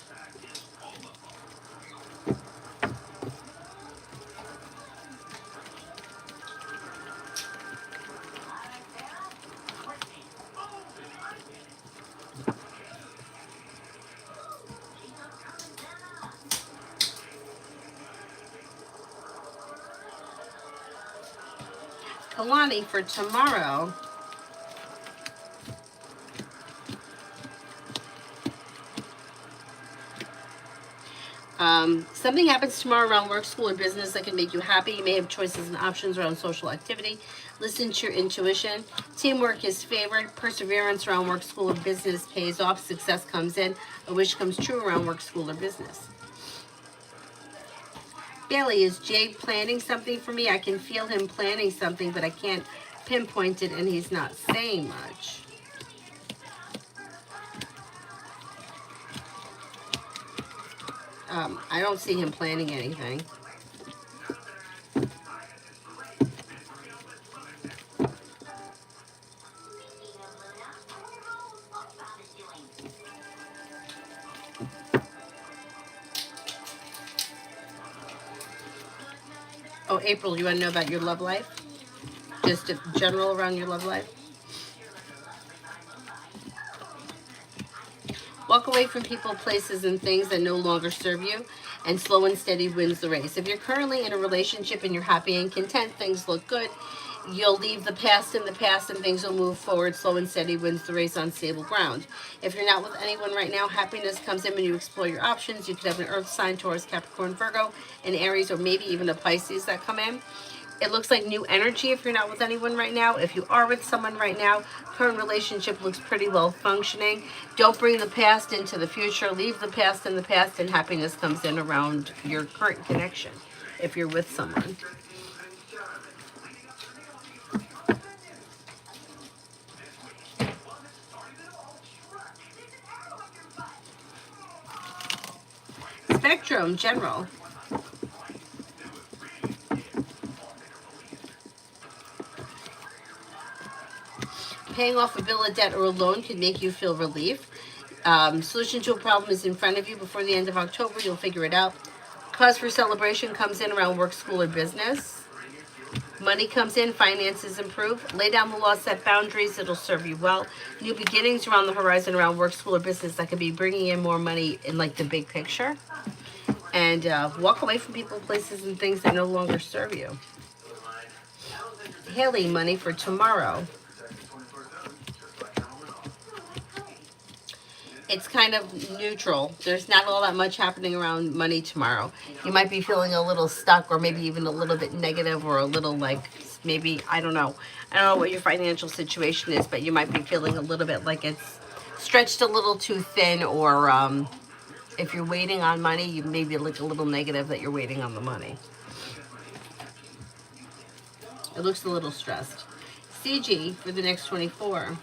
Kalani, for tomorrow, something happens tomorrow around work, school, or business that can make you happy. You may have choices and options around social activity. Listen to your intuition. Teamwork is favored. Perseverance around work, school, or business pays off. Success comes in. A wish comes true around work, school, or business. Bailey, is Jay planning something for me? I can feel him planning something, but I can't pinpoint it, and he's not saying much. I don't see him planning anything. Oh, April, you want to know about your love life? Just in general around your love life? Walk away from people, places, and things that no longer serve you, and slow and steady wins the race. If you're currently in a relationship and you're happy and content, things look good. You'll leave the past in the past and things will move forward. Slow and steady wins the race on stable ground. If you're not with anyone right now, happiness comes in when you explore your options. You could have an earth sign, Taurus, Capricorn, Virgo, an Aries, or maybe even a Pisces that come in. It looks like new energy if you're not with anyone right now. If you are with someone right now, current relationship looks pretty well functioning. Don't bring the past into the future. Leave the past in the past, and happiness comes in around your current connection if you're with someone. Spectrum, general. Paying off a bill of debt or a loan can make you feel relief. Solution to a problem is in front of you. Before the end of October, you'll figure it out. Cause for celebration comes in around work, school, or business. Money comes in, finances improve. Lay down the law, set boundaries, it'll serve you well. New beginnings around the horizon around work, school, or business that could be bringing in more money in like the big picture. And walk away from people, places, and things that no longer serve you. Haley, money for tomorrow. It's kind of neutral. There's not all that much happening around money tomorrow. You might be feeling a little stuck or maybe even a little bit negative or a little like maybe, I don't know. I don't know what your financial situation is, but you might be feeling a little bit like it's stretched a little too thin, or if you're waiting on money, you may be like a little negative that you're waiting on the money. It looks a little stressed. CG for the next 24.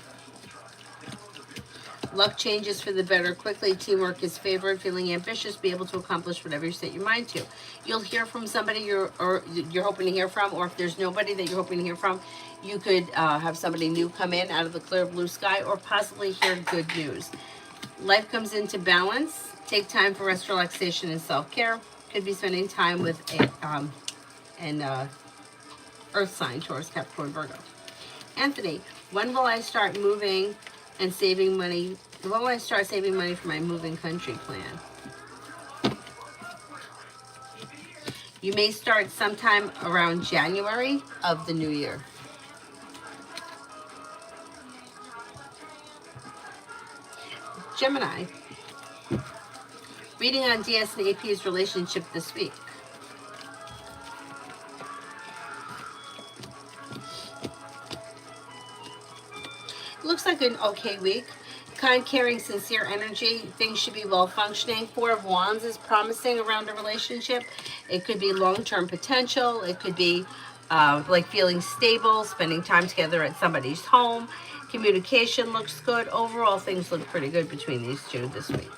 Luck changes for the better quickly. Teamwork is favored. Feeling ambitious, be able to accomplish whatever you set your mind to. You'll hear from somebody you're hoping to hear from, or if there's nobody that you're hoping to hear from, you could have somebody new come in out of the clear blue sky, or possibly hear good news. Life comes into balance. Take time for rest, relaxation, and self-care. Could be spending time with an earth sign, Taurus, Capricorn, Virgo. Anthony, when will I start moving and saving money? When will I start saving money for my moving country plan? You may start sometime around January of the new year. Gemini, reading on DS and AP's relationship this week. Looks like an okay week. Kind, caring, sincere energy. Things should be well functioning. Four of Wands is promising around a relationship. It could be long-term potential. It could be like feeling stable, spending time together at somebody's home. Communication looks good. Overall, things look pretty good between these two this week.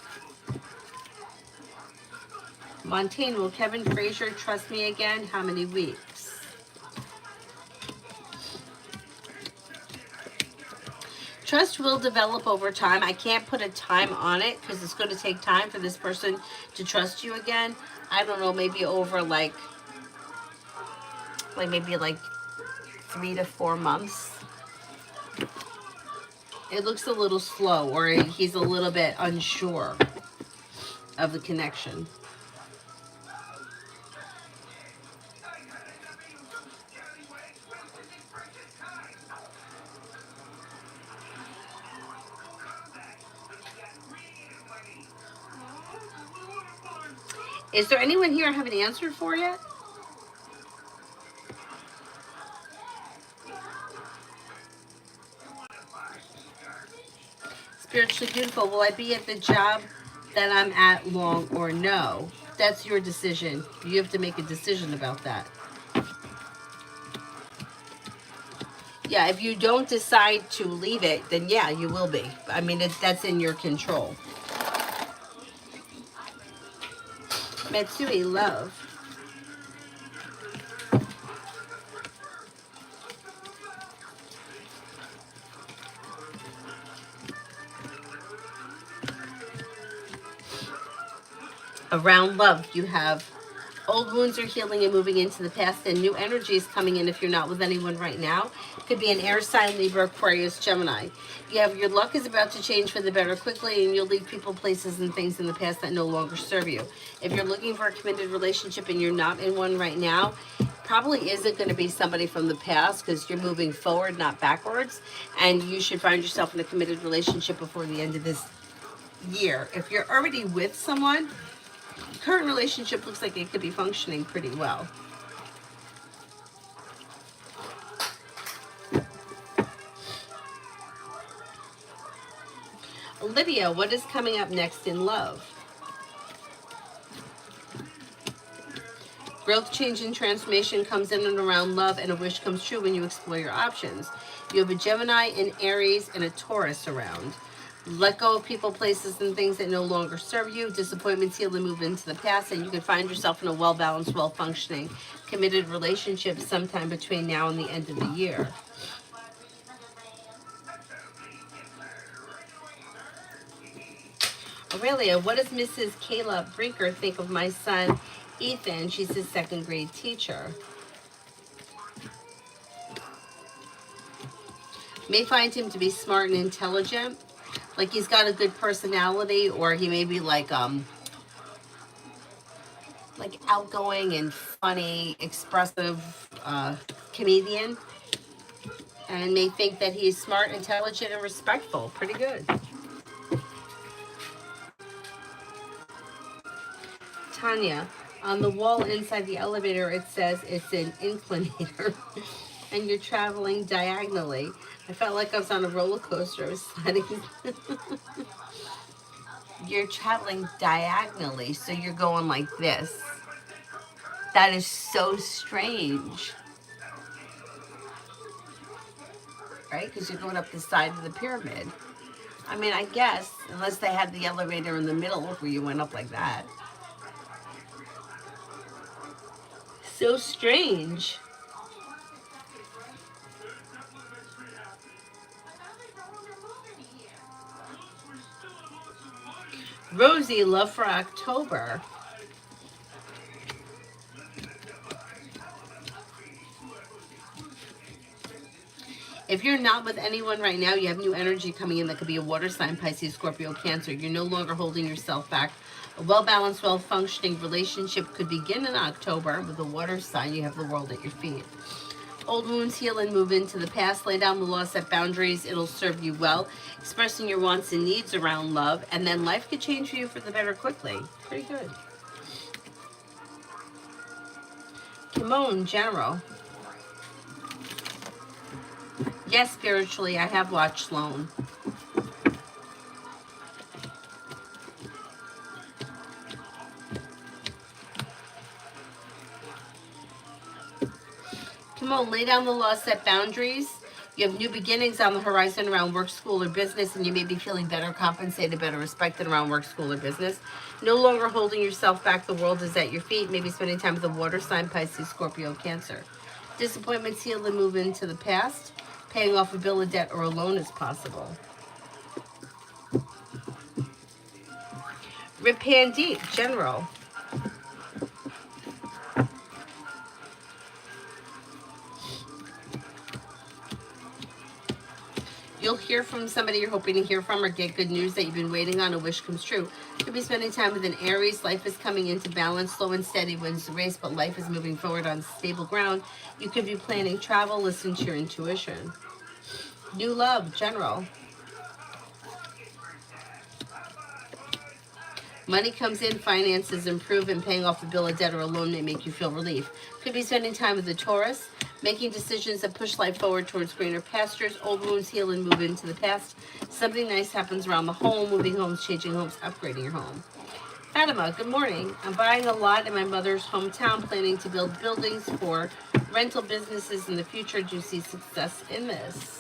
Montaigne, will Kevin Frazier trust me again? How many weeks? Trust will develop over time. I can't put a time on it because it's going to take time for this person to trust you again. I don't know, maybe over like maybe like 3 to 4 months. It looks a little slow, or he's a little bit unsure of the connection. Is there anyone here I haven't answered for yet? Spiritually beautiful. Will I be at the job that I'm at long or no? That's your decision. You have to make a decision about that. Yeah, if you don't decide to leave it, then yeah, you will be. I mean, that's in your control. Matsui, love. Around love, you have old wounds are healing and moving into the past, and new energy is coming in if you're not with anyone right now. Could be an air sign, Libra, Aquarius, Gemini. You have your luck is about to change for the better quickly, and you'll leave people, places, and things in the past that no longer serve you. If you're looking for a committed relationship and you're not in one right now, probably isn't going to be somebody from the past, because you're moving forward, not backwards, and you should find yourself in a committed relationship before the end of this year. If you're already with someone, current relationship looks like it could be functioning pretty well. Olivia, what is coming up next in love? Growth, change, and transformation comes in and around love, and a wish comes true when you explore your options. You have a Gemini, an Aries, and a Taurus around. Let go of people, places, and things that no longer serve you. Disappointments heal and move into the past, and you can find yourself in a well-balanced, well-functioning, committed relationship sometime between now and the end of the year. Aurelia, what does Mrs. Kayla Brinker think of my son, Ethan? She's his second grade teacher. May find him to be smart and intelligent. Like he's got a good personality, or he may be like outgoing and funny, expressive comedian, and may think that he's smart, intelligent, and respectful. Pretty good. Tanya, on the wall inside the elevator, it says it's an inclinator, and you're traveling diagonally. I felt like I was on a roller coaster. I was sliding. You're traveling diagonally, so you're going like this. That is so strange, right? Because you're going up the side of the pyramid. I mean, I guess, unless they had the elevator in the middle where you went up like that. So strange. Rosie, love for October. If you're not with anyone right now, you have new energy coming in that could be a water sign, Pisces, Scorpio, Cancer. You're no longer holding yourself back. A well-balanced, well-functioning relationship could begin in October. With a water sign, you have the world at your feet. Old wounds heal and move into the past. Lay down the law, set boundaries. It'll serve you well. Expressing your wants and needs around love. And then life could change for you for the better quickly. Pretty good. Kimon, General. Yes, spiritually, I have watched Sloan. Come on, lay down the law, set boundaries. You have new beginnings on the horizon around work, school, or business, and you may be feeling better compensated, better respected around work, school, or business. No longer holding yourself back. The world is at your feet. Maybe spending time with the water sign, Pisces, Scorpio, Cancer. Disappointments heal and move into the past. Paying off a bill of debt or a loan is possible. Rip Hand Deep, General. You'll hear from somebody you're hoping to hear from, or get good news that you've been waiting on. A wish comes true. You'll be spending time with an Aries. Life is coming into balance. Slow and steady wins the race, but life is moving forward on stable ground. You could be planning travel. Listen to your intuition. New love, General. Money comes in, finances improve, and paying off a bill of debt or a loan may make you feel relief. Could be spending time with the Taurus, making decisions that push life forward towards greener pastures. Old wounds heal and move into the past. Something nice happens around the home, moving homes, changing homes, upgrading your home. Fatima, good morning. I'm buying a lot in my mother's hometown, planning to build buildings for rental businesses in the future. Do you see success in this?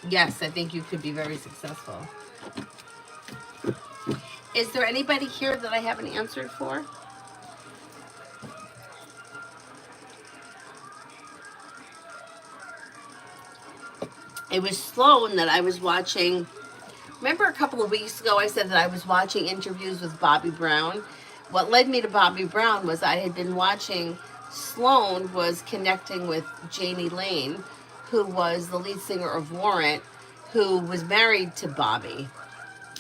Yes, I think you could be very successful. Is there anybody here that I haven't answered for? It was Sloan that I was watching. Remember a couple of weeks ago I said that I was watching interviews with Bobby Brown? What led me to Bobby Brown was I had been watching Sloan was connecting with Janie Lane, who was the lead singer of Warrant, who was married to Bobby.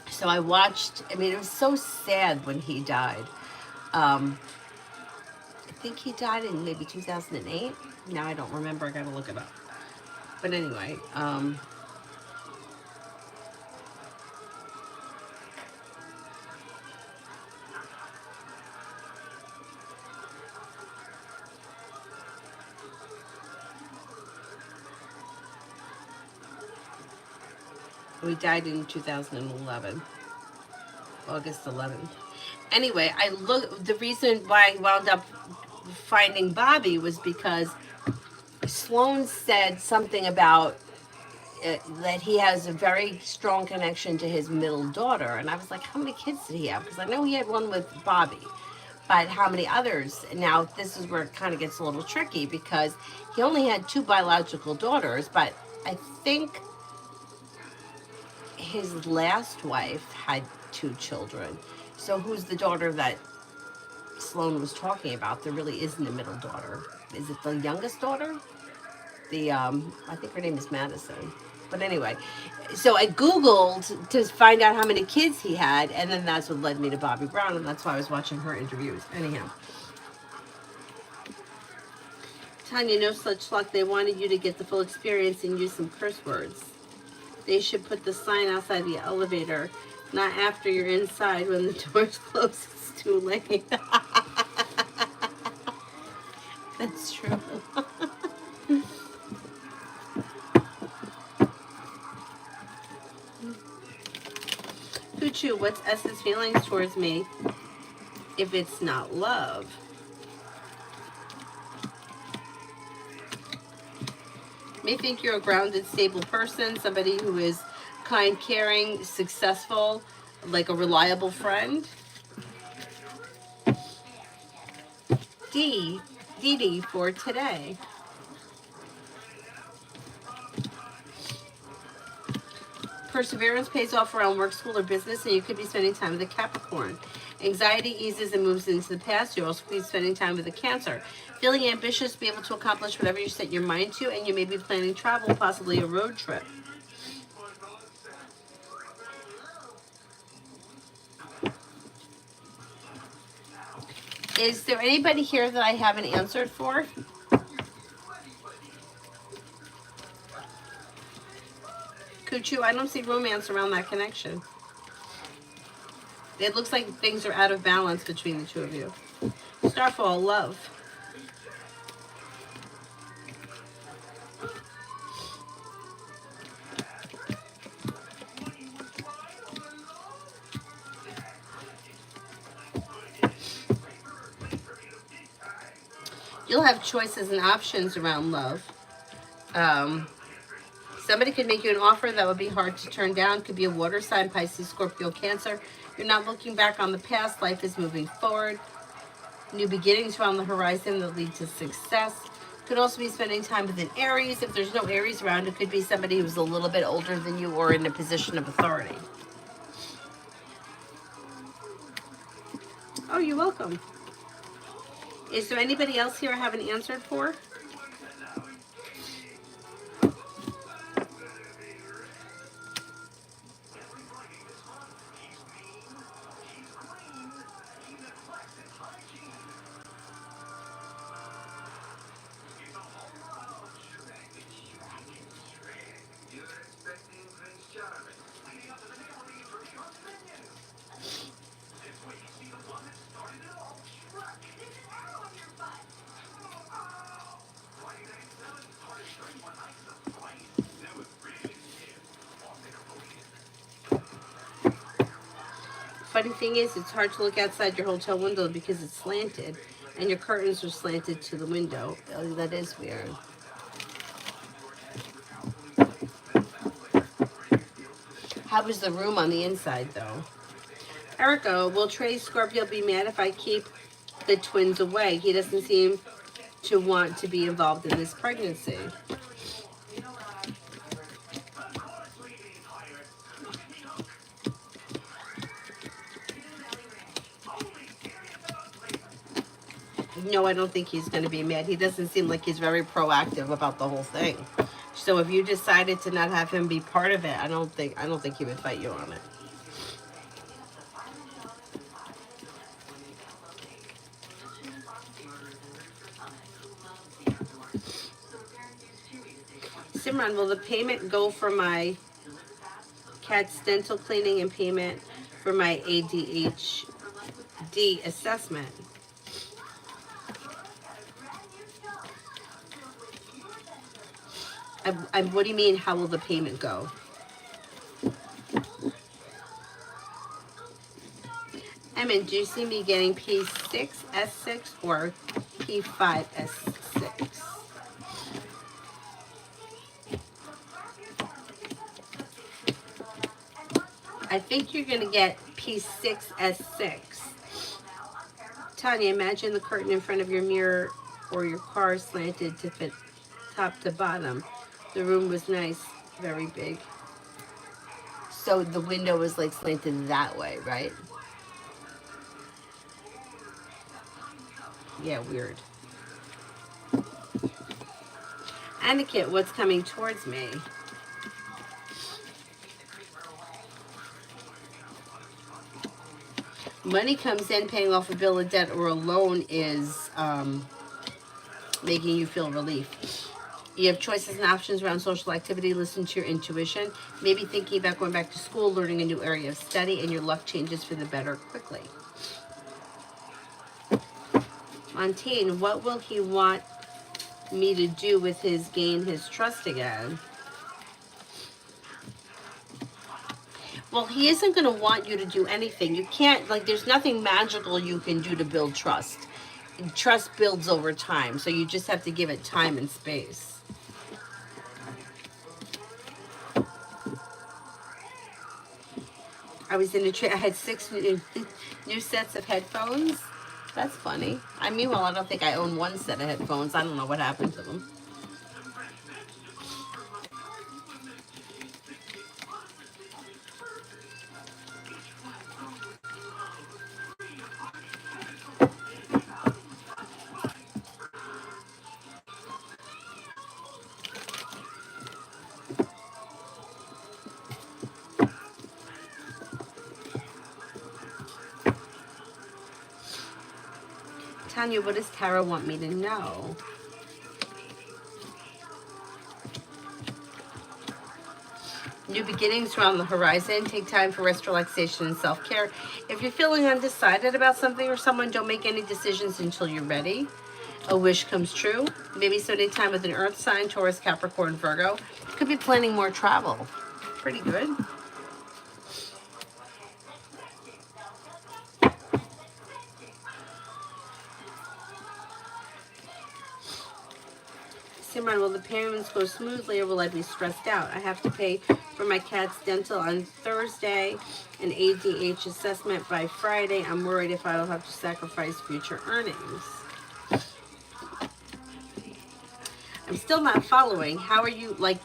So I watched, I mean, it was so sad when he died. I think he died in maybe 2008. Now I don't remember, I gotta look it up. But anyway, he died in 2011, August 11th. Anyway, the reason why I wound up finding Bobby was because Sloan said something about that he has a very strong connection to his middle daughter. And I was like, how many kids did he have? Because I know he had one with Bobby, but how many others? Now, this is where it kind of gets a little tricky because he only had 2 biological daughters, but I think his last wife had 2 children. So who's the daughter that Sloan was talking about. There really isn't a middle daughter. Is it the youngest daughter? The I think her name is Madison. But anyway, so I Googled to find out how many kids he had, and then that's what led me to Bobby Brown, and that's why I was watching her interviews. Anyhow, Tanya, no such luck. They wanted you to get the full experience and use some curse words. They should put the sign outside the elevator, not after you're inside when the doors close. It's too late. That's true. Kuchu, what's S's feelings towards me if it's not love? May think you're a grounded, stable person, somebody who is kind, caring, successful, like a reliable friend. D, Dee Dee for today. Perseverance pays off around work, school, or business, and you could be spending time with a Capricorn. Anxiety eases and moves into the past. You'll also be spending time with a Cancer. Feeling ambitious, be able to accomplish whatever you set your mind to, and you may be planning travel, possibly a road trip. Is there anybody here that I haven't answered for? Kuchu, I don't see romance around that connection. It looks like things are out of balance between the two of you. Starfall, love. You'll have choices and options around love. Um, Somebody could make you an offer that would be hard to turn down. Could be a water sign, Pisces, Scorpio, Cancer. You're not looking back on the past. Life is moving forward. New beginnings around the horizon that lead to success. Could also be spending time with an Aries. If there's no Aries around, it could be somebody who's a little bit older than you or in a position of authority. Oh, you're welcome. Is there anybody else here I haven't answered for? Funny thing is, it's hard to look outside your hotel window because it's slanted, and your curtains are slanted to the window. Oh, that is weird. How was the room on the inside, though? Erica, will Trey Scorpio be mad if I keep the twins away? He doesn't seem to want to be involved in this pregnancy. No, I don't think he's going to be mad. He doesn't seem like he's very proactive about the whole thing. So if you decided to not have him be part of it, I don't think he would fight you on it. Simran, will the payment go for my cat's dental cleaning and payment for my ADHD assessment? What do you mean, how will the payment go? Emin, do you see me getting P6, S6, or P5, S6? I think you're going to get P6, S6. Tanya, imagine the curtain in front of your mirror or your car slanted to fit top to bottom. The room was nice, very big. So the window was like slanted that way, right? Yeah, weird. Etiquette, what's coming towards me? Money comes in, paying off a bill of debt or a loan is making you feel relief. You have choices and options around social activity. Listen to your intuition. Maybe thinking about going back to school, learning a new area of study, and your luck changes for the better quickly. Montaigne, what will he want me to do with his gain his trust again? Well, he isn't going to want you to do anything. You can't, like, there's nothing magical you can do to build trust. Trust builds over time, so you just have to give it time and space. I was in a trip, I had 6 new sets of headphones. That's funny. Meanwhile, I don't think I own one set of headphones. I don't know what happened to them. Tanya, what does Tara want me to know? New beginnings are on the horizon. Take time for rest, relaxation, and self-care. If you're feeling undecided about something or someone, don't make any decisions until you're ready. A wish comes true. Maybe spending time with an earth sign, Taurus, Capricorn, Virgo. Could be planning more travel. Pretty good. Simran, will the payments go smoothly or will I be stressed out? I have to pay for my cat's dental on Thursday, an ADH assessment by Friday. I'm worried if I will have to sacrifice future earnings. I'm still not following. How are you, like,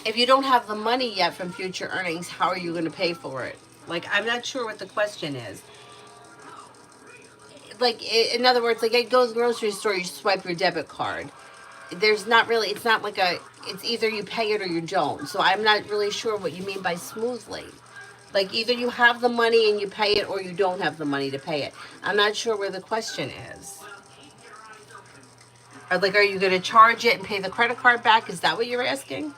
if you don't have the money yet from future earnings, how are you going to pay for it? Like, I'm not sure what the question is. Like, in other words, like, I go to the grocery store, you swipe your debit card. There's not really, it's not like it's either you pay it or you don't. So I'm not really sure what you mean by smoothly. Like, either you have the money and you pay it or you don't have the money to pay it. I'm not sure where the question is. Or, like, are you going to charge it and pay the credit card back? Is that what you're asking?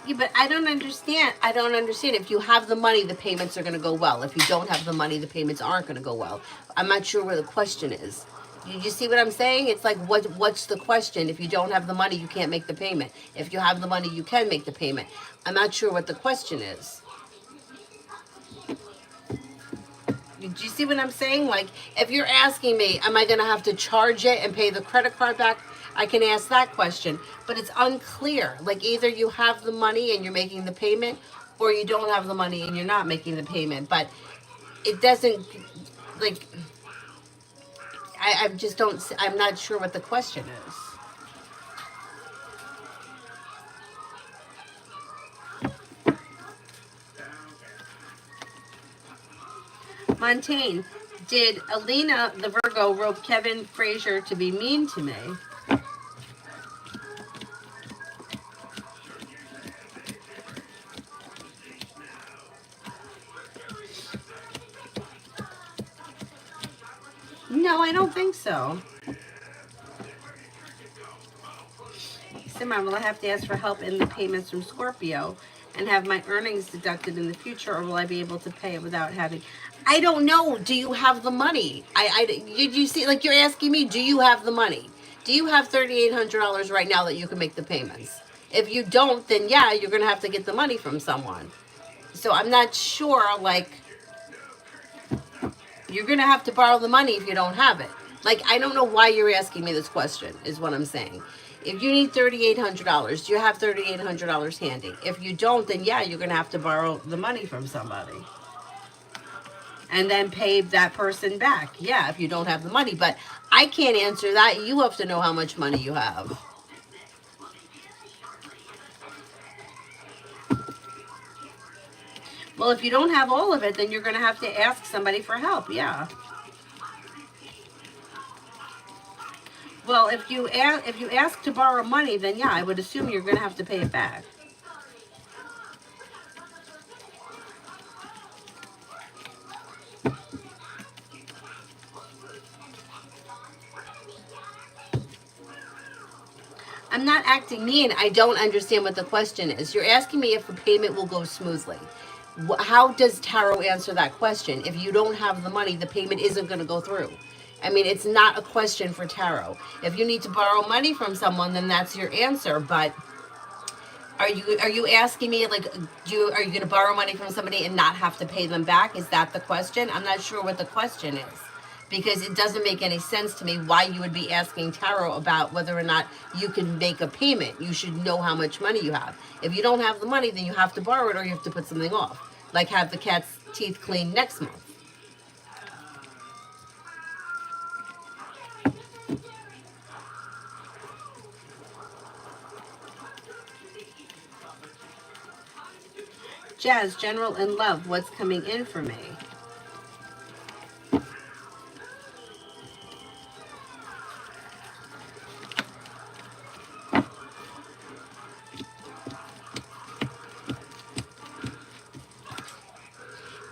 Yeah, but I don't understand. I don't understand. If you have the money, the payments are going to go well. If you don't have the money, the payments aren't going to go well. I'm not sure where the question is. You see what I'm saying? It's like, what's the question? If you don't have the money, you can't make the payment. If you have the money, you can make the payment. I'm not sure what the question is. Do you see what I'm saying? Like, if you're asking me, am I going to have to charge it and pay the credit card back? I can ask that question, but it's unclear. Like, either you have the money and you're making the payment, or you don't have the money and you're not making the payment. But it doesn't, like, I just don't, I'm not sure what the question is. Montaigne, did Alina the Virgo rope Kevin Frazier to be mean to me? No, I don't think so. Simran, will I have to ask for help in the payments from Scorpio and have my earnings deducted in the future, or will I be able to pay it without having? I don't know. Do you have the money? You see, like you're asking me, do you have the money? Do you have $3,800 right now that you can make the payments? If you don't, then yeah, you're gonna have to get the money from someone. So I'm not sure. Like you're gonna have to borrow the money if you don't have it. Like I don't know why you're asking me this question. Is what I'm saying. If you need $3,800, do you have $3,800 handy? If you don't, then yeah, you're gonna have to borrow the money from somebody and then pay that person back. Yeah, if you don't have the money. But I can't answer that. You have to know how much money you have. Well, if you don't have all of it, then you're going to have to ask somebody for help. Yeah. Well, if you ask to borrow money, then yeah, I would assume you're going to have to pay it back. I'm not acting mean. I don't understand what the question is. You're asking me if a payment will go smoothly. How does tarot answer that question? If you don't have the money, the payment isn't going to go through. I mean, it's not a question for tarot. If you need to borrow money from someone, then that's your answer. But are you asking me like are you going to borrow money from somebody and not have to pay them back? Is that the question? I'm not sure what the question is because it doesn't make any sense to me why you would be asking tarot about whether or not you can make a payment. You should know how much money you have. If you don't have the money, then you have to borrow it or you have to put something off, like have the cat's teeth cleaned next month. Jazz, general and love, what's coming in for me?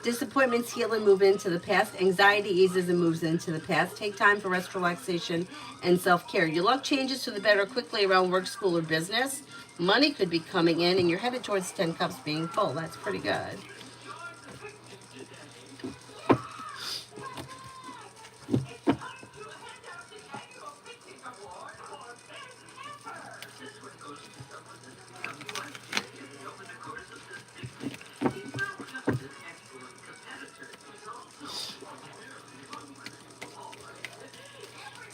Disappointments heal and move into the past. Anxiety eases and moves into the past. Take time for rest, relaxation, and self-care. Your luck changes to the better quickly around work, school, or business. Money could be coming in, and you're headed towards 10 cups being full. That's pretty good.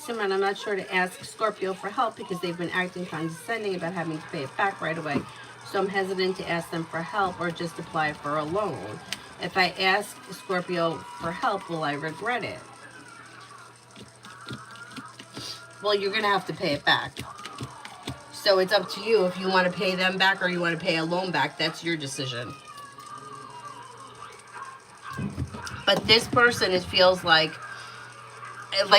Simran, I'm not sure to ask Scorpio for help because they've been acting condescending about having to pay it back right away. So I'm hesitant to ask them for help or just apply for a loan. If I ask Scorpio for help, will I regret it? Well, you're going to have to pay it back. So it's up to you if you want to pay them back or you want to pay a loan back. That's your decision. But this person, it feels like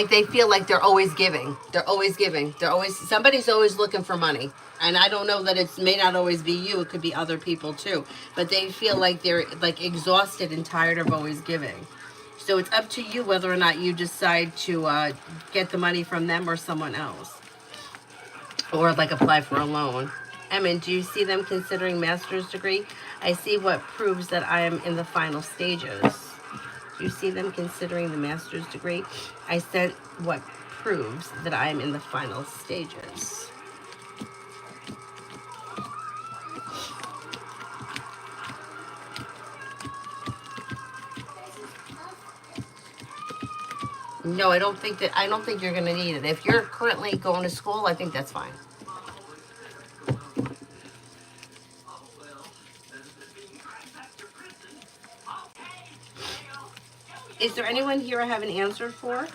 they feel like they're always giving. They're always giving. Somebody's always looking for money. And I don't know that it may not always be you. It could be other people too. But they feel like they're like exhausted and tired of always giving. So it's up to you whether or not you decide to get the money from them or someone else. Or like apply for a loan. Emin, do you see them considering master's degree? I see what proves that I am in the final stages. Do you see them considering the master's degree? I sent what proves that I am in the final stages. No, I don't think you're gonna need it. If you're currently going to school, I think that's fine. Is there anyone here I haven't answered for?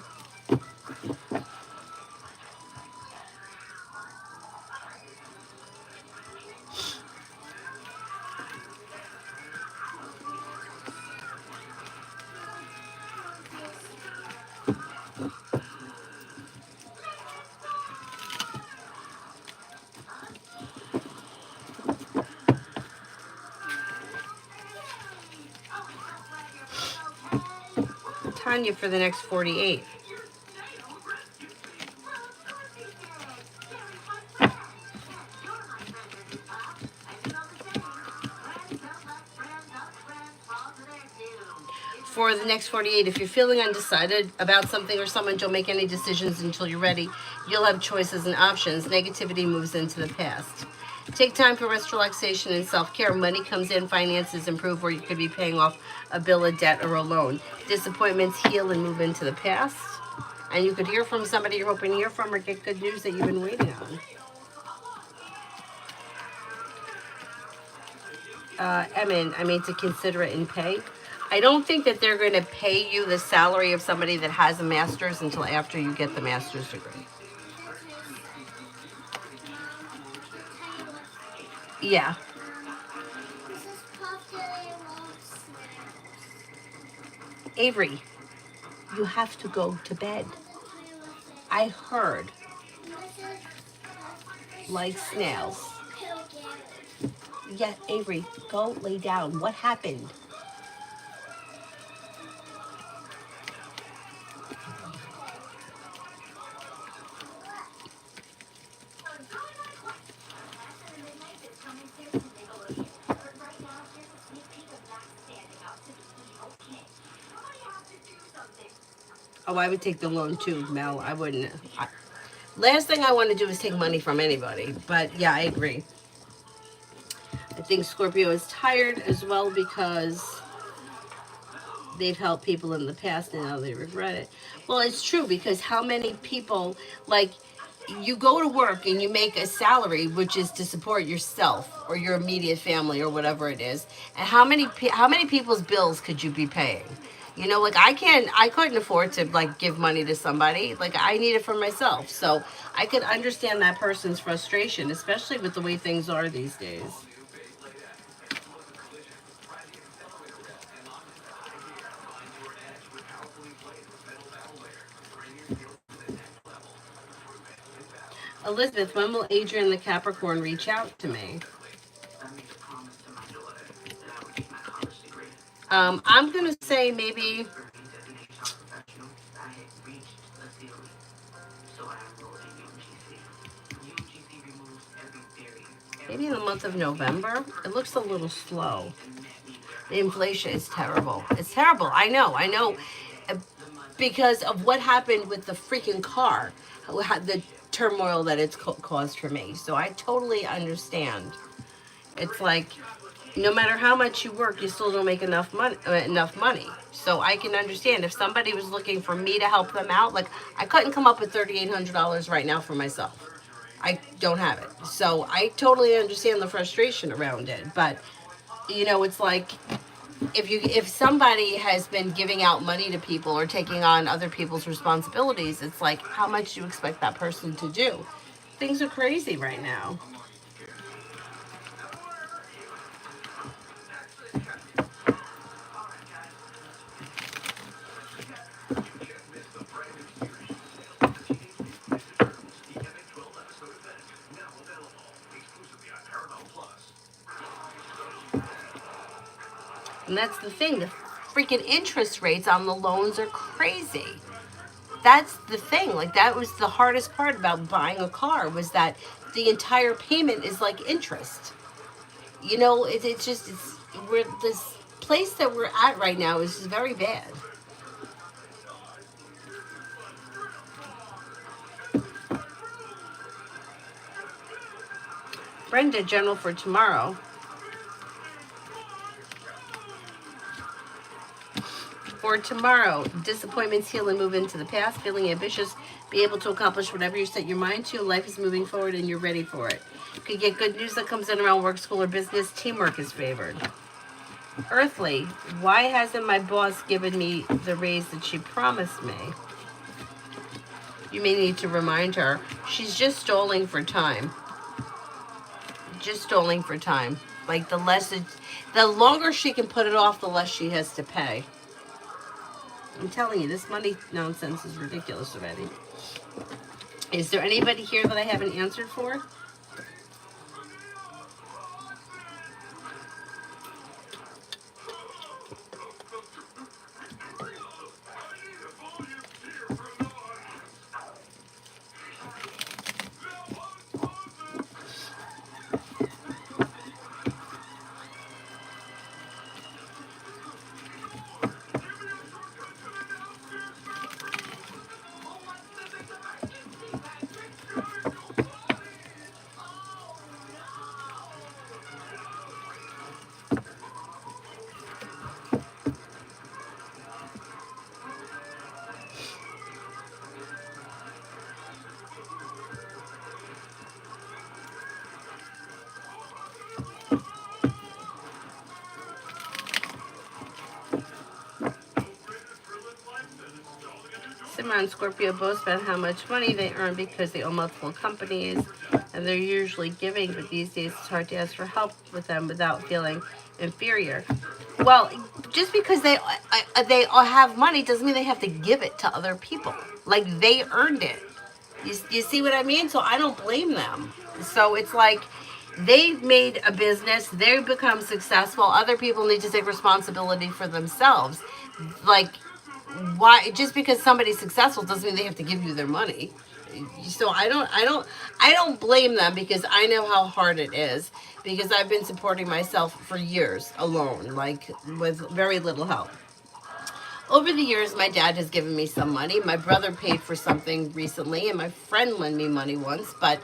Tanya for the next 48. for the next 48, if you're feeling undecided about something or someone, don't make any decisions until you're ready. You'll have choices and options. Negativity moves into the past. Take time for rest, relaxation, and self-care. Money comes in, finances improve, or you could be paying off a bill, a debt, or a loan. Disappointments heal and move into the past. And you could hear from somebody you're hoping to hear from or get good news that you've been waiting on. Emin, I mean, to consider it and pay. I don't think that they're going to pay you the salary of somebody that has a master's until after you get the master's degree. Yeah. This is Puff Daddy loves snails. Avery, you have to go to bed. I heard like snails. Yeah, Avery, go lay down. What happened? Oh, I would take the loan too, Mel. I wouldn't. Last thing I want to do is take money from anybody. But yeah, I agree. I think Scorpio is tired as well because they've helped people in the past and now they regret it. Well, it's true because how many people, like, you go to work and you make a salary which is to support yourself or your immediate family or whatever it is, and how many people's bills could you be paying? You know, like I couldn't afford to like give money to somebody. Like I need it for myself. So I could understand that person's frustration, especially with the way things are these days. Elizabeth, when will Adrian the Capricorn reach out to me? I'm gonna say maybe in the month of November. It looks a little slow. The inflation is terrible. It's terrible. I know. Uh, Because of what happened with the freaking car, the turmoil that it's caused for me. So I totally understand. It's like no matter how much you work, you still don't make enough money. So I can understand if somebody was looking for me to help them out. Like I couldn't come up with $3,800 right now for myself. I don't have it. So I totally understand the frustration around it. But you know, it's like if somebody has been giving out money to people or taking on other people's responsibilities, it's like how much do you expect that person to do? Things are crazy right now. And that's the thing. The freaking interest rates on the loans are crazy. That's the thing. Like that was the hardest part about buying a car was that the entire payment is like interest. You know, it's just we're this place that we're at right now is very bad. Brenda, general for tomorrow. For tomorrow, disappointments heal and move into the past. Feeling ambitious, be able to accomplish whatever you set your mind to. Life is moving forward and you're ready for it. You could get good news that comes in around work, school, or business. Teamwork is favored. Earthly, why hasn't my boss given me the raise that she promised me? You may need to remind her. She's just stalling for time. Just stalling for time. Like the longer she can put it off, the less she has to pay. I'm telling you, this money nonsense is ridiculous already. Is there anybody here that I haven't answered for? Simran and Scorpio both spend how much money they earn because they own multiple companies and they're usually giving, but these days it's hard to ask for help with them without feeling inferior. Well, just because they all have money doesn't mean they have to give it to other people. Like, they earned it. You see what I mean? So I don't blame them. So it's like they've made a business, they've become successful. Other people need to take responsibility for themselves. Like, why? Just because somebody's successful doesn't mean they have to give you their money. So I don't blame them, because I know how hard it is, because I've been supporting myself for years alone, like with very little help. Over the years, my dad has given me some money. My brother paid for something recently, and my friend lent me money once, but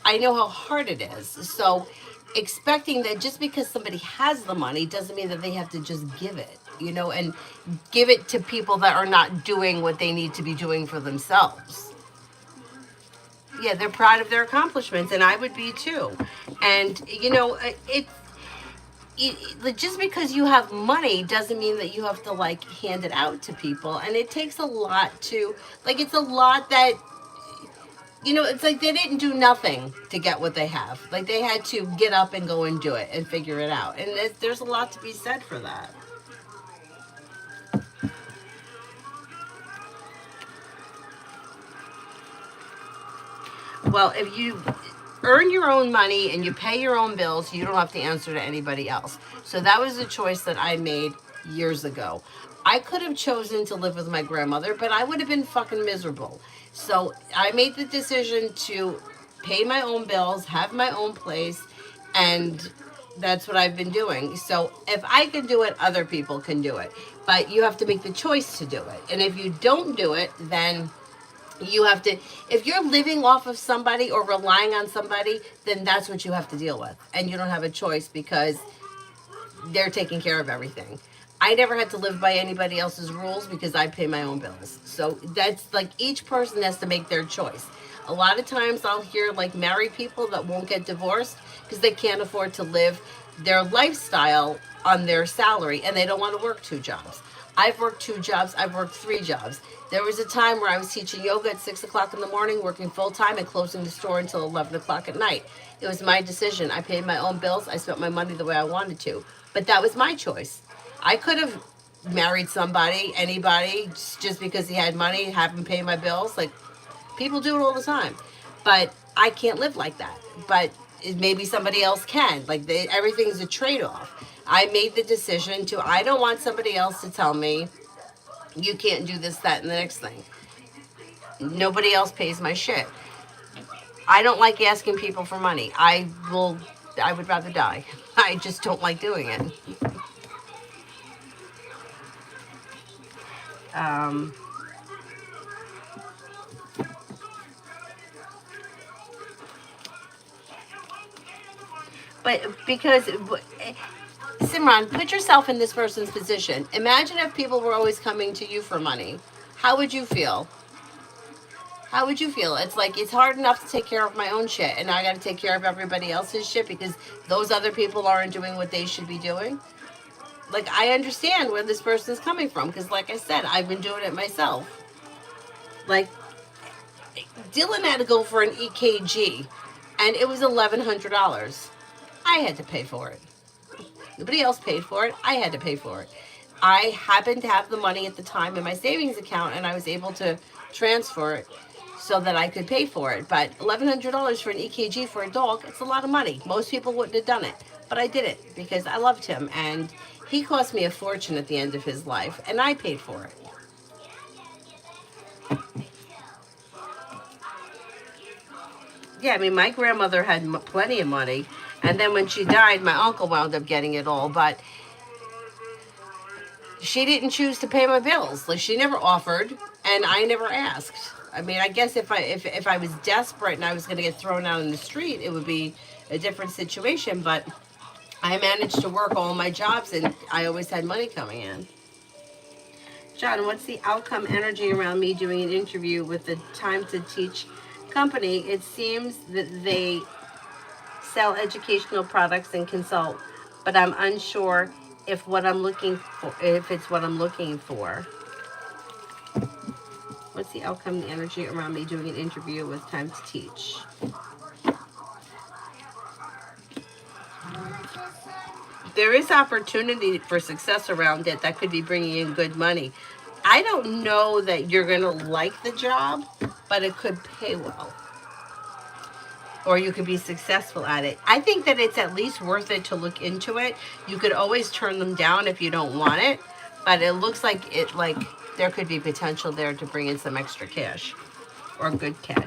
I know how hard it is. So, expecting that just because somebody has the money doesn't mean that they have to just give it, and give it to people that are not doing what they need to be doing for themselves. Yeah, they're proud of their accomplishments, and I would be too. And, just because you have money doesn't mean that you have to like hand it out to people, and it takes a lot to, like, it's a lot that, it's like they didn't do nothing to get what they have. Like, they had to get up and go and do it and figure it out, and there's a lot to be said for that. Well, if you earn your own money and you pay your own bills, you don't have to answer to anybody else. So that was a choice that I made years ago. I could have chosen to live with my grandmother, but I would have been fucking miserable. So I made the decision to pay my own bills, have my own place, and that's what I've been doing. So if I can do it, other people can do it. But you have to make the choice to do it. And if you don't do it, then you have to, if you're living off of somebody or relying on somebody, then that's what you have to deal with, and you don't have a choice, because they're taking care of everything. I never had to live by anybody else's rules because I pay my own bills. So that's like, each person has to make their choice. A lot of times I'll hear like married people that won't get divorced because they can't afford to live their lifestyle on their salary, and they don't want to work two jobs. I've worked two jobs. I've worked three jobs. There was a time where I was teaching yoga at 6 o'clock in the morning, working full time, and closing the store until 11 o'clock at night. It was my decision. I paid my own bills. I spent my money the way I wanted to. But that was my choice. I could have married somebody, anybody, just because he had money, have him pay my bills. Like, people do it all the time. But I can't live like that. But maybe somebody else can. Like, everything's a trade off. I made the decision to, I don't want somebody else to tell me, you can't do this, that, and the next thing. Nobody else pays my shit. I don't like asking people for money. I would rather die. I just don't like doing it. Um, but because, Simran, put yourself in this person's position. Imagine if people were always coming to you for money. How would you feel? How would you feel? It's like, it's hard enough to take care of my own shit, and now I got to take care of everybody else's shit because those other people aren't doing what they should be doing. Like, I understand where this person's coming from, because like I said, I've been doing it myself. Like, Dylan had to go for an EKG, and it was $1,100. I had to pay for it. Nobody else paid for it. I had to pay for it. I happened to have the money at the time in my savings account, and I was able to transfer it so that I could pay for it. But $1,100 for an EKG for a dog, it's a lot of money. Most people wouldn't have done it. But I did it because I loved him, and he cost me a fortune at the end of his life, and I paid for it. Yeah, I mean, my grandmother had plenty of money, and then when she died, my uncle wound up getting it all, but she didn't choose to pay my bills. Like, she never offered, and I never asked. I mean, I guess if I was desperate and I was going to get thrown out in the street, it would be a different situation, but I managed to work all my jobs, and I always had money coming in. John, what's the outcome energy around me doing an interview with the Time to Teach company? It seems that they sell educational products and consult, but I'm unsure if it's what I'm looking for. What's the outcome, the energy around me doing an interview with time to teach? There is opportunity for success around it that could be bringing in good money. I don't know that you're going to like the job, but it could pay well. Or you could be successful at it. I think that it's at least worth it to look into it. You could always turn them down if you don't want it, but it looks like there could be potential there to bring in some extra cash or good cash.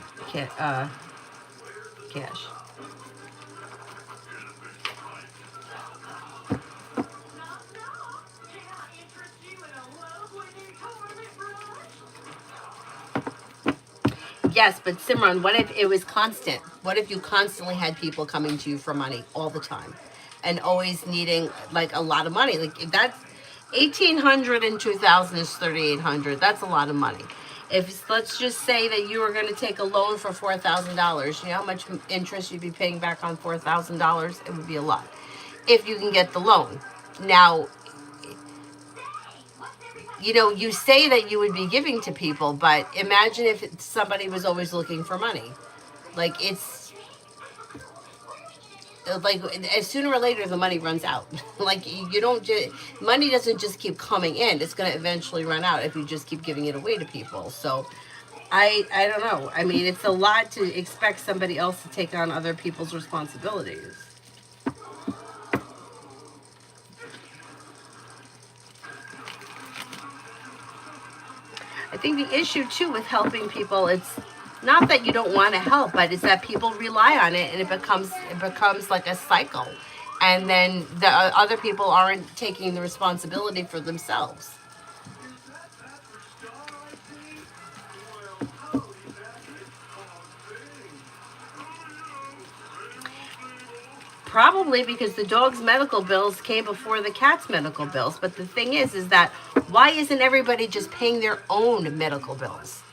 Yes, but Simran, what if it was constant? What if you constantly had people coming to you for money all the time, and always needing like a lot of money? Like that's 1,800 and 2,000 is 3,800. That's a lot of money. If let's just say that you were going to take a loan for $4,000, you know how much interest you'd be paying back on $4,000? It would be a lot. If you can get the loan. Now, you know, you say that you would be giving to people, but imagine if somebody was always looking for money. Like it's like sooner or later the money runs out. Like you don't just money doesn't just keep coming in. It's going to eventually run out if you just keep giving it away to people. So I don't know. I mean, it's a lot to expect somebody else to take on other people's responsibilities. I think the issue too with helping people, it's not that you don't want to help, but it's that people rely on it and it becomes like a cycle. And then the other people aren't taking the responsibility for themselves. Probably because the dog's medical bills came before the cat's medical bills. But the thing is that why isn't everybody just paying their own medical bills?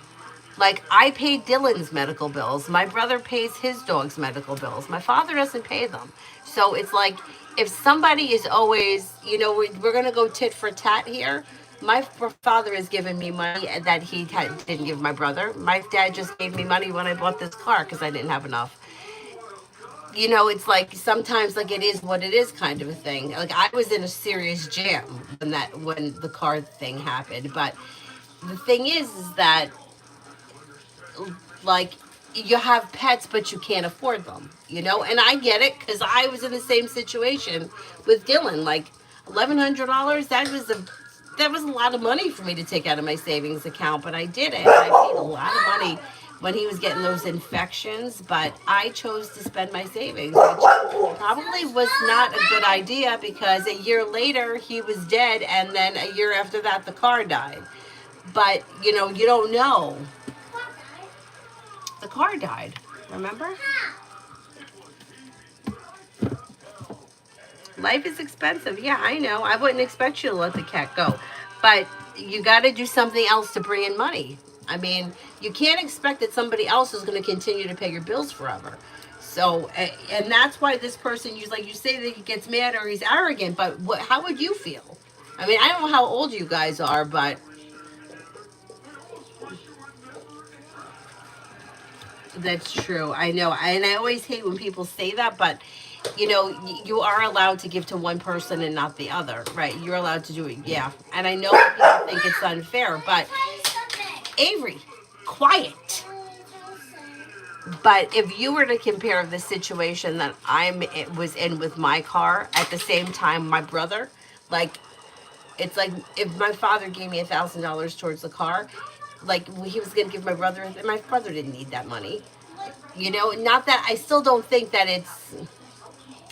Like I pay Dylan's medical bills. My brother pays his dog's medical bills. My father doesn't pay them. So it's like if somebody is always, you know, we're going to go tit for tat here. My father has given me money that didn't give my brother. My dad just gave me money when I bought this car because I didn't have enough. You know, it's like sometimes like it is what it is kind of a thing. Like I was in a serious jam when the car thing happened. But the thing is that like you have pets but you can't afford them, you know, and I get it because I was in the same situation with Dylan. Like $1,100, that was a lot of money for me to take out of my savings account, but I did it. I paid a lot of money when he was getting those infections, but I chose to spend my savings, which probably was not a good idea because a year later he was dead, and then a year after that the car died. But you know, you don't know. The car died, remember? Life is expensive. Yeah, I know. I wouldn't expect you to let the cat go. But you got to do something else to bring in money. I mean, you can't expect that somebody else is going to continue to pay your bills forever. So, and that's why this person, you say that he gets mad or he's arrogant, but how would you feel? I mean, I don't know how old you guys are, but that's true. I know. And I always hate when people say that, but you know, you are allowed to give to one person and not the other, right? You're allowed to do it, yeah. And I know people think it's unfair, but Avery, quiet. But if you were to compare the situation that was in with my car at the same time, my brother, like it's like if my father gave me $1,000 towards the car, like he was gonna give my brother, and my brother didn't need that money. You know, not that I still don't think that it's.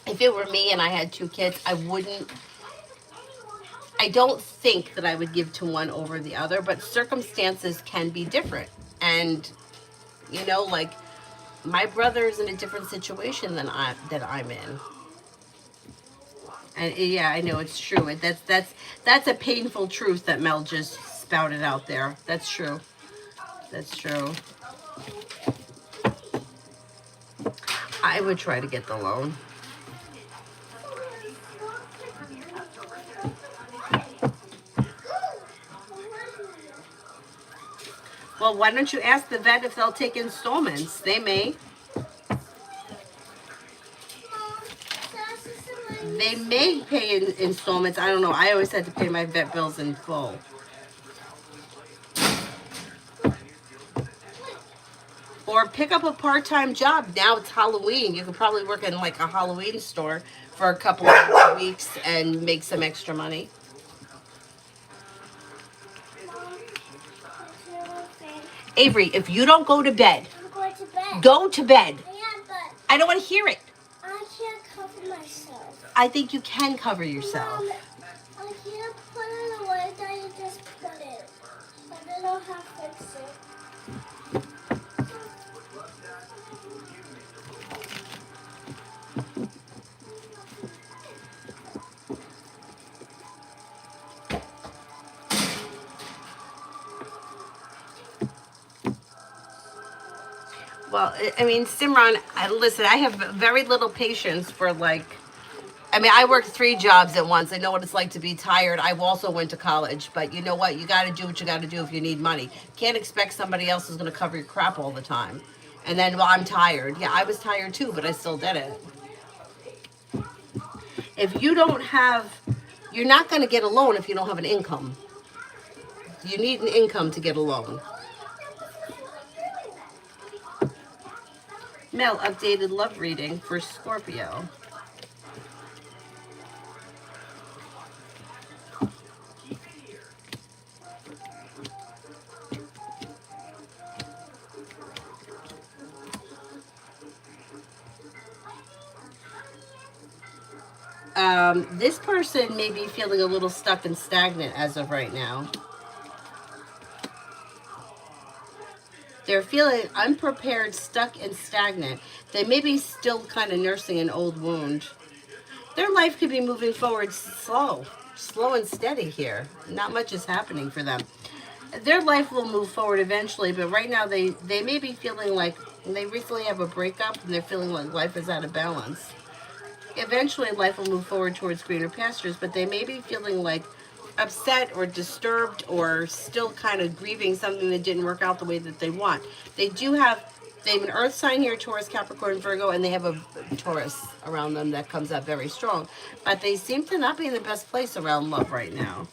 If it were me and I had two kids, I wouldn't. I don't think that I would give to one over the other, but circumstances can be different, and you know, like my brother is in a different situation than I'm in. And yeah, I know it's true. That's a painful truth that Mel just spouted out there. That's true. That's true. I would try to get the loan. Well, why don't you ask the vet if they'll take installments? They may. They may pay in installments. I don't know. I always had to pay my vet bills in full. Or pick up a part-time job. Now it's Halloween. You could probably work in like a Halloween store for a couple of weeks and make some extra money. Avery, if you don't go to bed, I'm going to bed. go to bed. Yeah, but I don't want to hear it. I can't cover myself. I think you can cover yourself. Mom, I can't put it away that you just put it. I don't know how to fix it. Well, I mean, Simran, listen, I have very little patience for like, I mean, I worked 3 jobs at once. I know what it's like to be tired. I also went to college, but you know what? You got to do what you got to do if you need money. Can't expect somebody else is going to cover your crap all the time. And then, well, I'm tired. Yeah, I was tired too, but I still did it. If you don't have, you're not going to get a loan if you don't have an income. You need an income to get a loan. Mel, updated love reading for Scorpio. This person may be feeling a little stuck and stagnant as of right now. They're feeling unprepared, stuck, and stagnant. They may be still kind of nursing an old wound. Their life could be moving forward slow and steady here. Not much is happening for them. Their life will move forward eventually, but right now they may be feeling like they recently have a breakup and they're feeling like life is out of balance. Eventually life will move forward towards greener pastures, but they may be feeling like upset or disturbed or still kind of grieving something that didn't work out the way that they want. They have an earth sign here, Taurus, Capricorn, Virgo, and they have a Taurus around them that comes up very strong. But they seem to not be in the best place around love right now.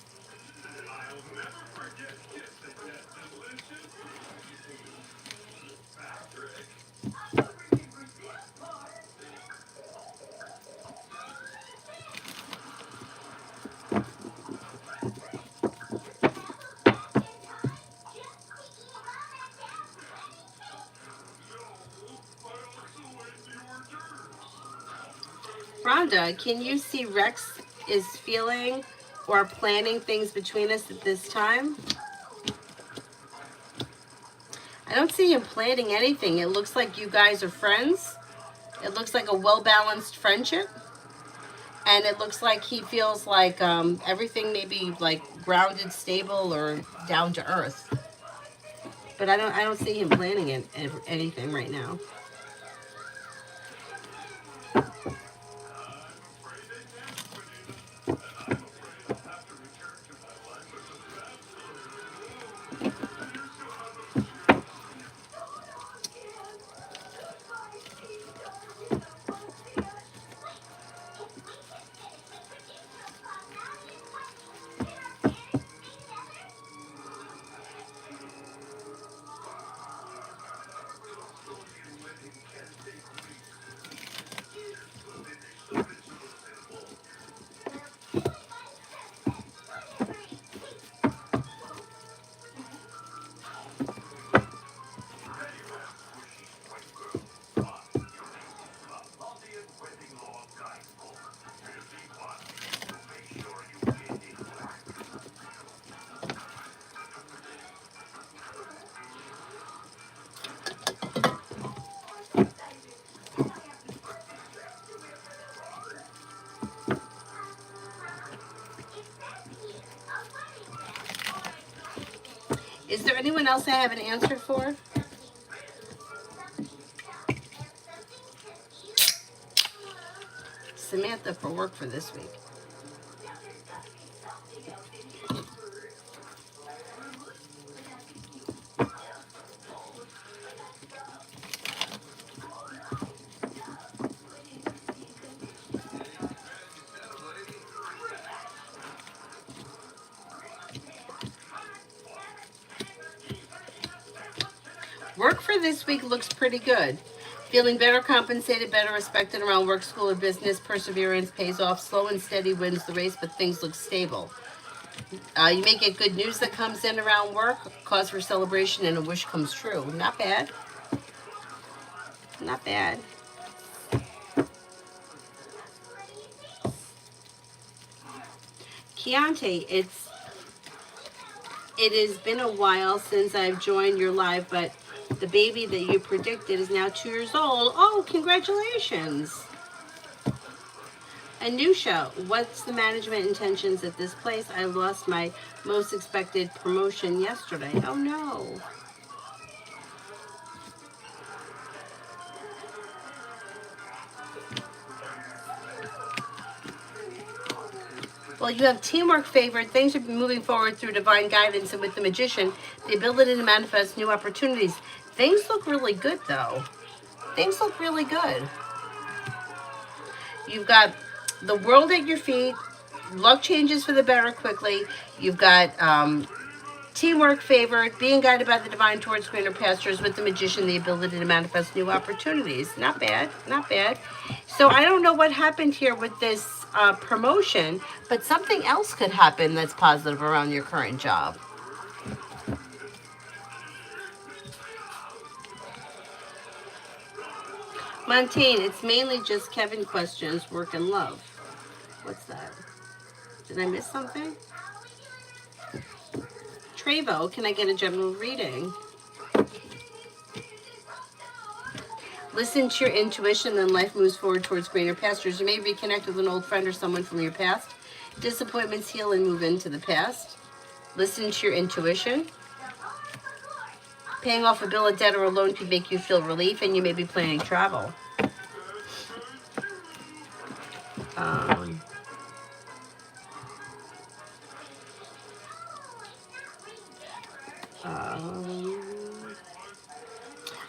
Rhonda, can you see Rex is feeling or planning things between us at this time? I don't see him planning anything. It looks like you guys are friends. It looks like a well-balanced friendship. And it looks like he feels like everything may be like grounded, stable, or down to earth. But I don't see him planning anything right now. Is there anyone else I haven't answered for? Samantha for work for this week. for this week looks pretty good. Feeling better compensated, better respected around work, school, or business. Perseverance pays off. Slow and steady wins the race, but things look stable. You may get good news that comes in around work, cause for celebration, and a wish comes true. Not bad. Not bad. Keontae, it has been a while since I've joined your live, but the baby that you predicted is now 2 years old. Oh, congratulations. Anusha, what's the management intentions at this place? I lost my most expected promotion yesterday. Oh no. Well, you have teamwork favored. Things are moving forward through divine guidance, and with the magician, the ability to manifest new opportunities. Things look really good, though. Things look really good. You've got the world at your feet. Luck changes for the better quickly. You've got teamwork favored, being guided by the divine towards greener pastures, with the magician, the ability to manifest new opportunities. Not bad, not bad. So I don't know what happened here with this promotion, but something else could happen that's positive around your current job. Montaigne, it's mainly just Kevin questions, work and love. What's that? Did I miss something? Trevo, can I get a general reading? Listen to your intuition, then life moves forward towards greener pastures. You may reconnect with an old friend or someone from your past. Disappointments heal and move into the past. Listen to your intuition. Paying off a bill, a debt, or a loan could make you feel relief, and you may be planning travel.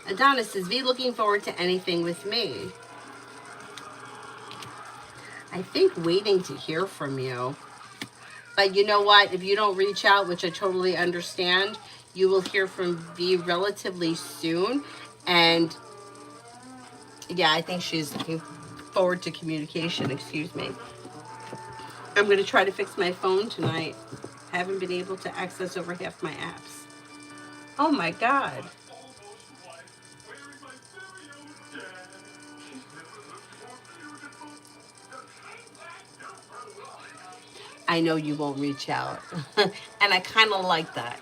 Adonis says, be looking forward to anything with me. I think waiting to hear from you. But you know what? If you don't reach out, which I totally understand, you will hear from V relatively soon. And yeah, I think she's looking forward to communication. Excuse me. I'm going to try to fix my phone tonight. I haven't been able to access over half my apps. Oh my God. I know you won't reach out. And I kind of like that.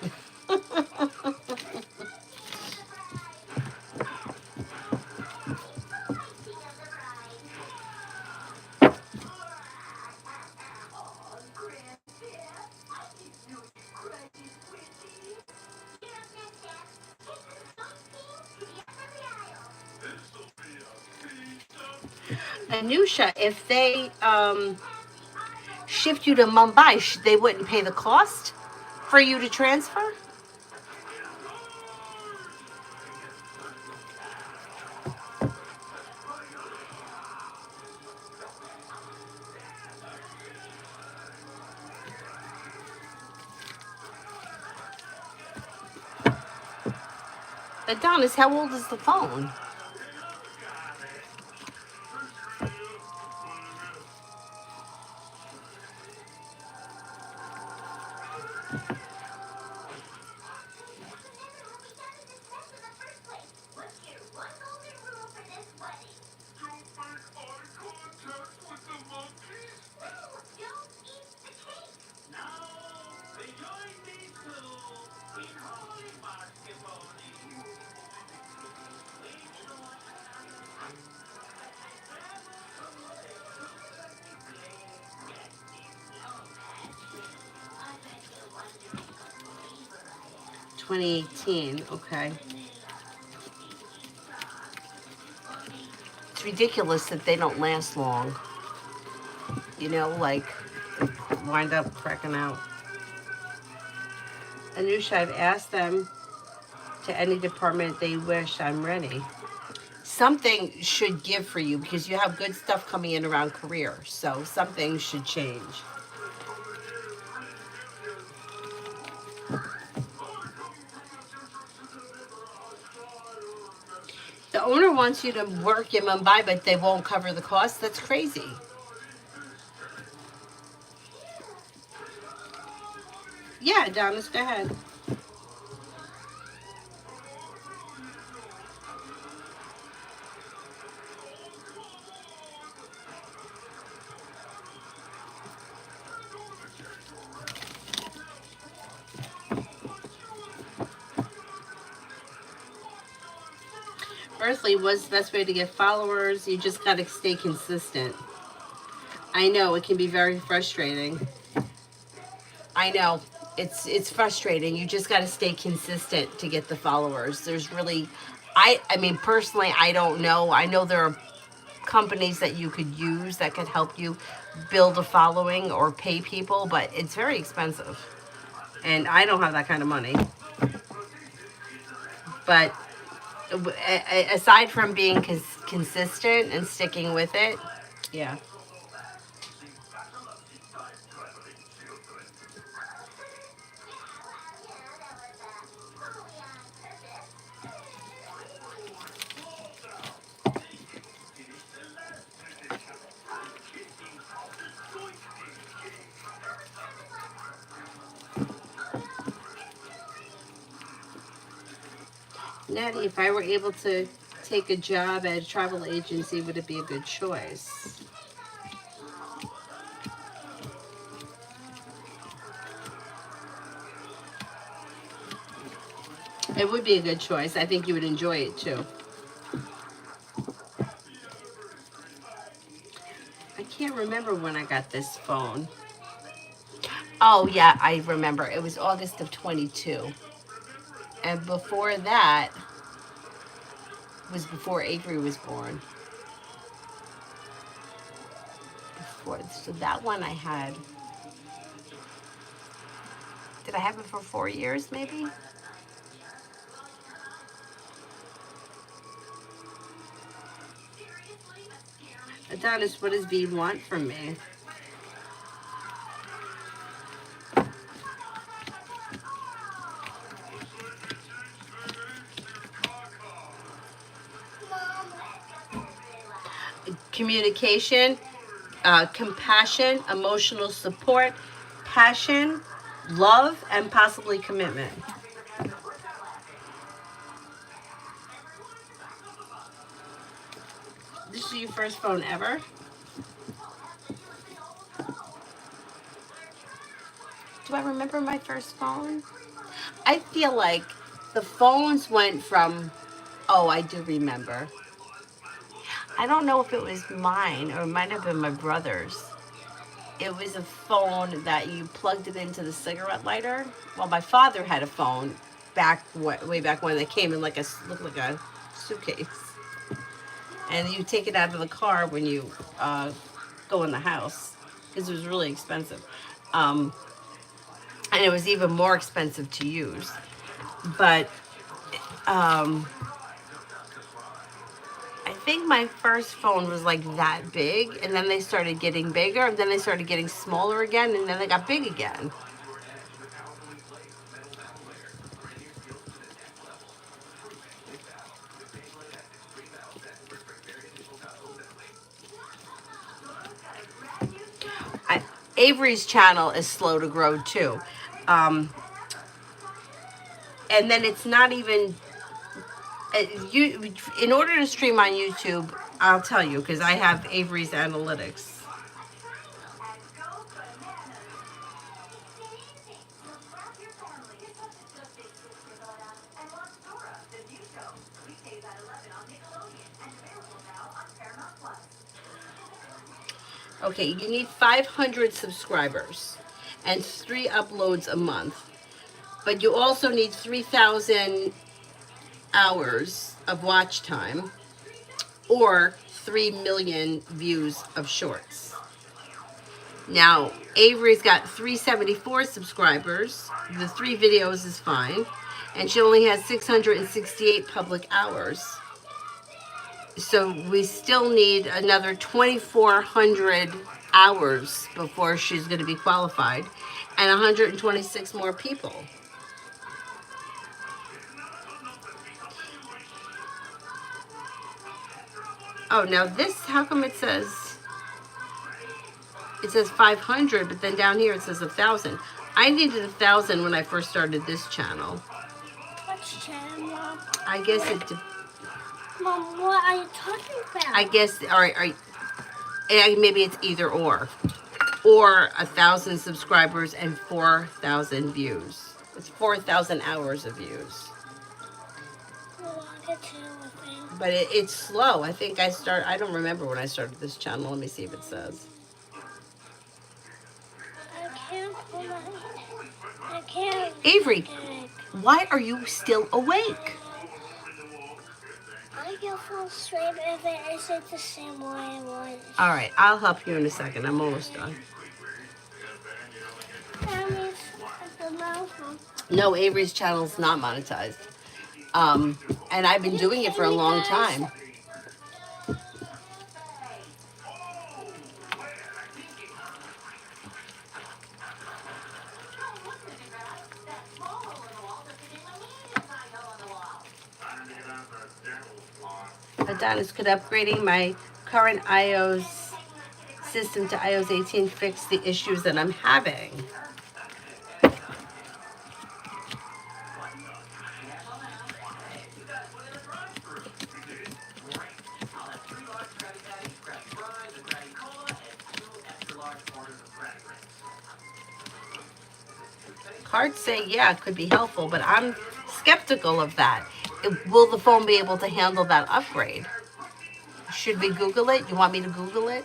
Anusha, if they shift you to Mumbai, they wouldn't pay the cost for you to transfer? Adonis, how old is the phone? (2018). Okay. It's ridiculous that they don't last long. You know, like, they wind up cracking out. Anusha, I've asked them to any department they wish. I'm ready. Something should give for you because you have good stuff coming in around career. So something should change. The owner wants you to work in Mumbai, but they won't cover the cost. That's crazy. Yeah, Adonis, go ahead. Firstly, what's the best way to get followers? You just got to stay consistent. I know it can be very frustrating. I know it's frustrating. You just got to stay consistent to get the followers. There's really, I mean personally, I don't know. I know there are companies that you could use that could help you build a following or pay people, but it's very expensive, and I don't have that kind of money. But aside from being consistent and sticking with it, yeah. Natty, if I were able to take a job at a travel agency, would it be a good choice? It would be a good choice. I think you would enjoy it too. I can't remember when I got this phone. Oh, yeah, I remember. It was August of 22. And before that was before Avery was born. So that one I had. Did I have it for 4 years, maybe? Adonis, what does V want from me? Communication, compassion, emotional support, passion, love, and possibly commitment. This is your first phone ever? Do I remember my first phone? I feel like the phones went from, oh, I do remember. I don't know if it was mine or it might have been my brother's. It was a phone that you plugged it into the cigarette lighter. Well, my father had a phone way back when they came in like looked like a suitcase, and you take it out of the car when you go in the house because it was really expensive, and it was even more expensive to use. But I think my first phone was like that big, and then they started getting bigger, and then they started getting smaller again, and then they got big again. Avery's channel is slow to grow too. Um, and then it's not even you. In order to stream on YouTube, I'll tell you because I have Avery's analytics. Okay, you need 500 subscribers and 3 uploads a month. But you also need 3,000 hours of watch time or 3 million views of shorts. Now, Avery's got 374 subscribers. The 3 videos is fine. And she only has 668 public hours. So we still need another 2,400 hours before she's going to be qualified, and 126 more people. Oh, now this, how come it says 500, but then down here it says 1,000. I needed 1,000 when I first started this channel. Which channel, Mom? I guess it. Mom, what are you talking about? I guess. All right. Maybe it's either or 1,000 subscribers and 4,000 views. It's 4,000 hours of views. But it's slow. I think I don't remember when I started this channel. Let me see if it says. I can't. Avery, why are you still awake? I can fall asleep if it isn't the same way it was. All right, I'll help you in a second. I'm almost done. That means the mouth. No, Avery's channel is not monetized. And I've been doing it for a long time. Adonis, could upgrading my current iOS system to iOS 18 fix the issues that I'm having? Cards say, yeah, it could be helpful, but I'm skeptical of that. Will the phone be able to handle that upgrade? Should we Google it? You want me to Google it?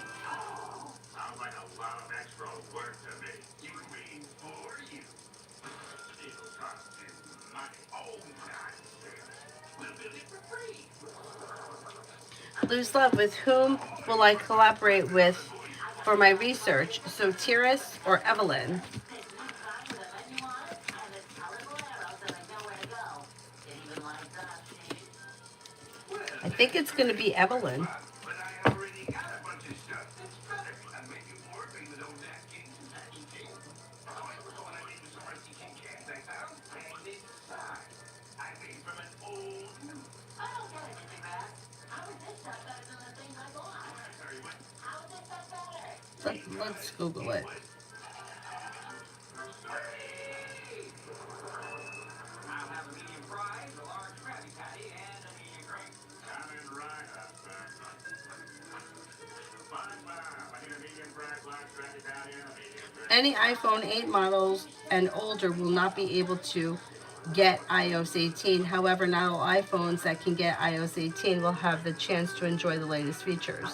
Lose Love, with whom will I collaborate with for my research? So Tiris or Evelyn? I think it's going to be Evelyn. Let's Google it. Any iPhone 8 models and older will not be able to get iOS 18. However, not all iPhones that can get iOS 18 will have the chance to enjoy the latest features.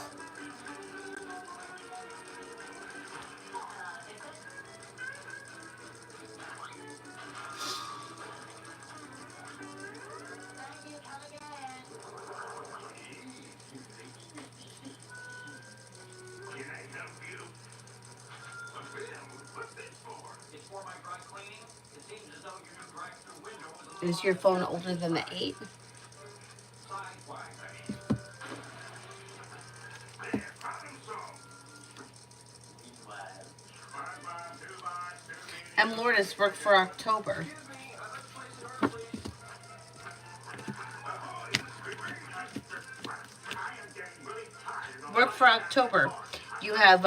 Is your phone older than the 8? M. Lourdes, work for October. Work for October. You have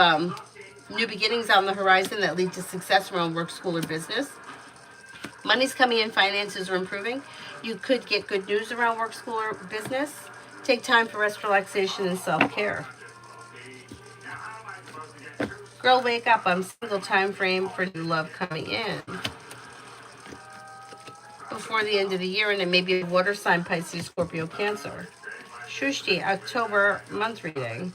new beginnings on the horizon that lead to success around work, school, or business. Money's coming in, finances are improving. You could get good news around work, school, or business. Take time for rest, relaxation, and self-care. Girl, wake up. I'm single. Time frame for new love coming in before the end of the year, and it may be a water sign, Pisces, Scorpio, Cancer. Shushti, October month reading.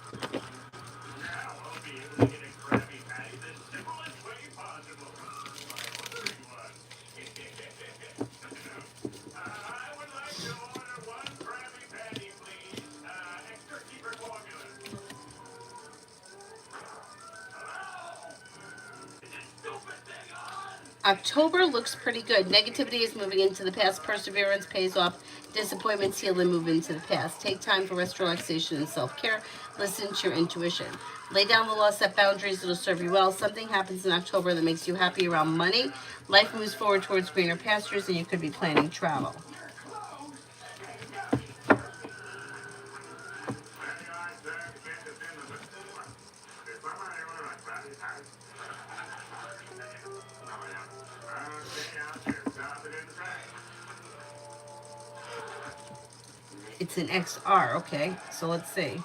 October looks pretty good. Negativity is moving into the past. Perseverance pays off. Disappointments heal and move into the past. Take time for rest, relaxation, and self-care. Listen to your intuition. Lay down the law, set boundaries. It'll serve you well. Something happens in October that makes you happy around money. Life moves forward towards greener pastures, and you could be planning travel. It's an XR, okay. So let's see.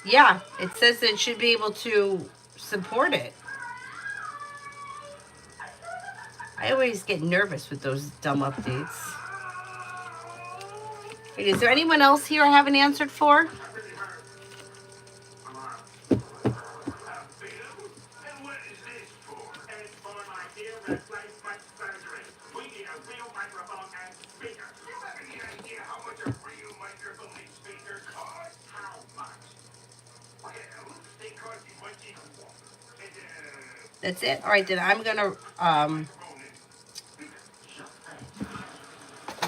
Yeah, it says it should be able to support it. I always get nervous with those dumb updates. Wait, is there anyone else here I haven't answered for? That's it. All right, then I'm gonna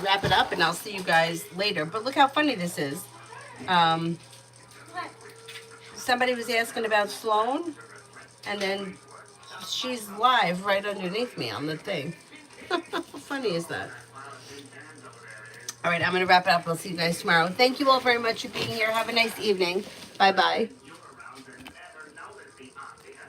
wrap it up, and I'll see you guys later. But look how funny this is. Somebody was asking about Sloan, and then she's live right underneath me on the thing. How funny is that? All right, I'm going to wrap it up. I'll see you guys tomorrow. Thank you all very much for being here. Have a nice evening. Bye-bye.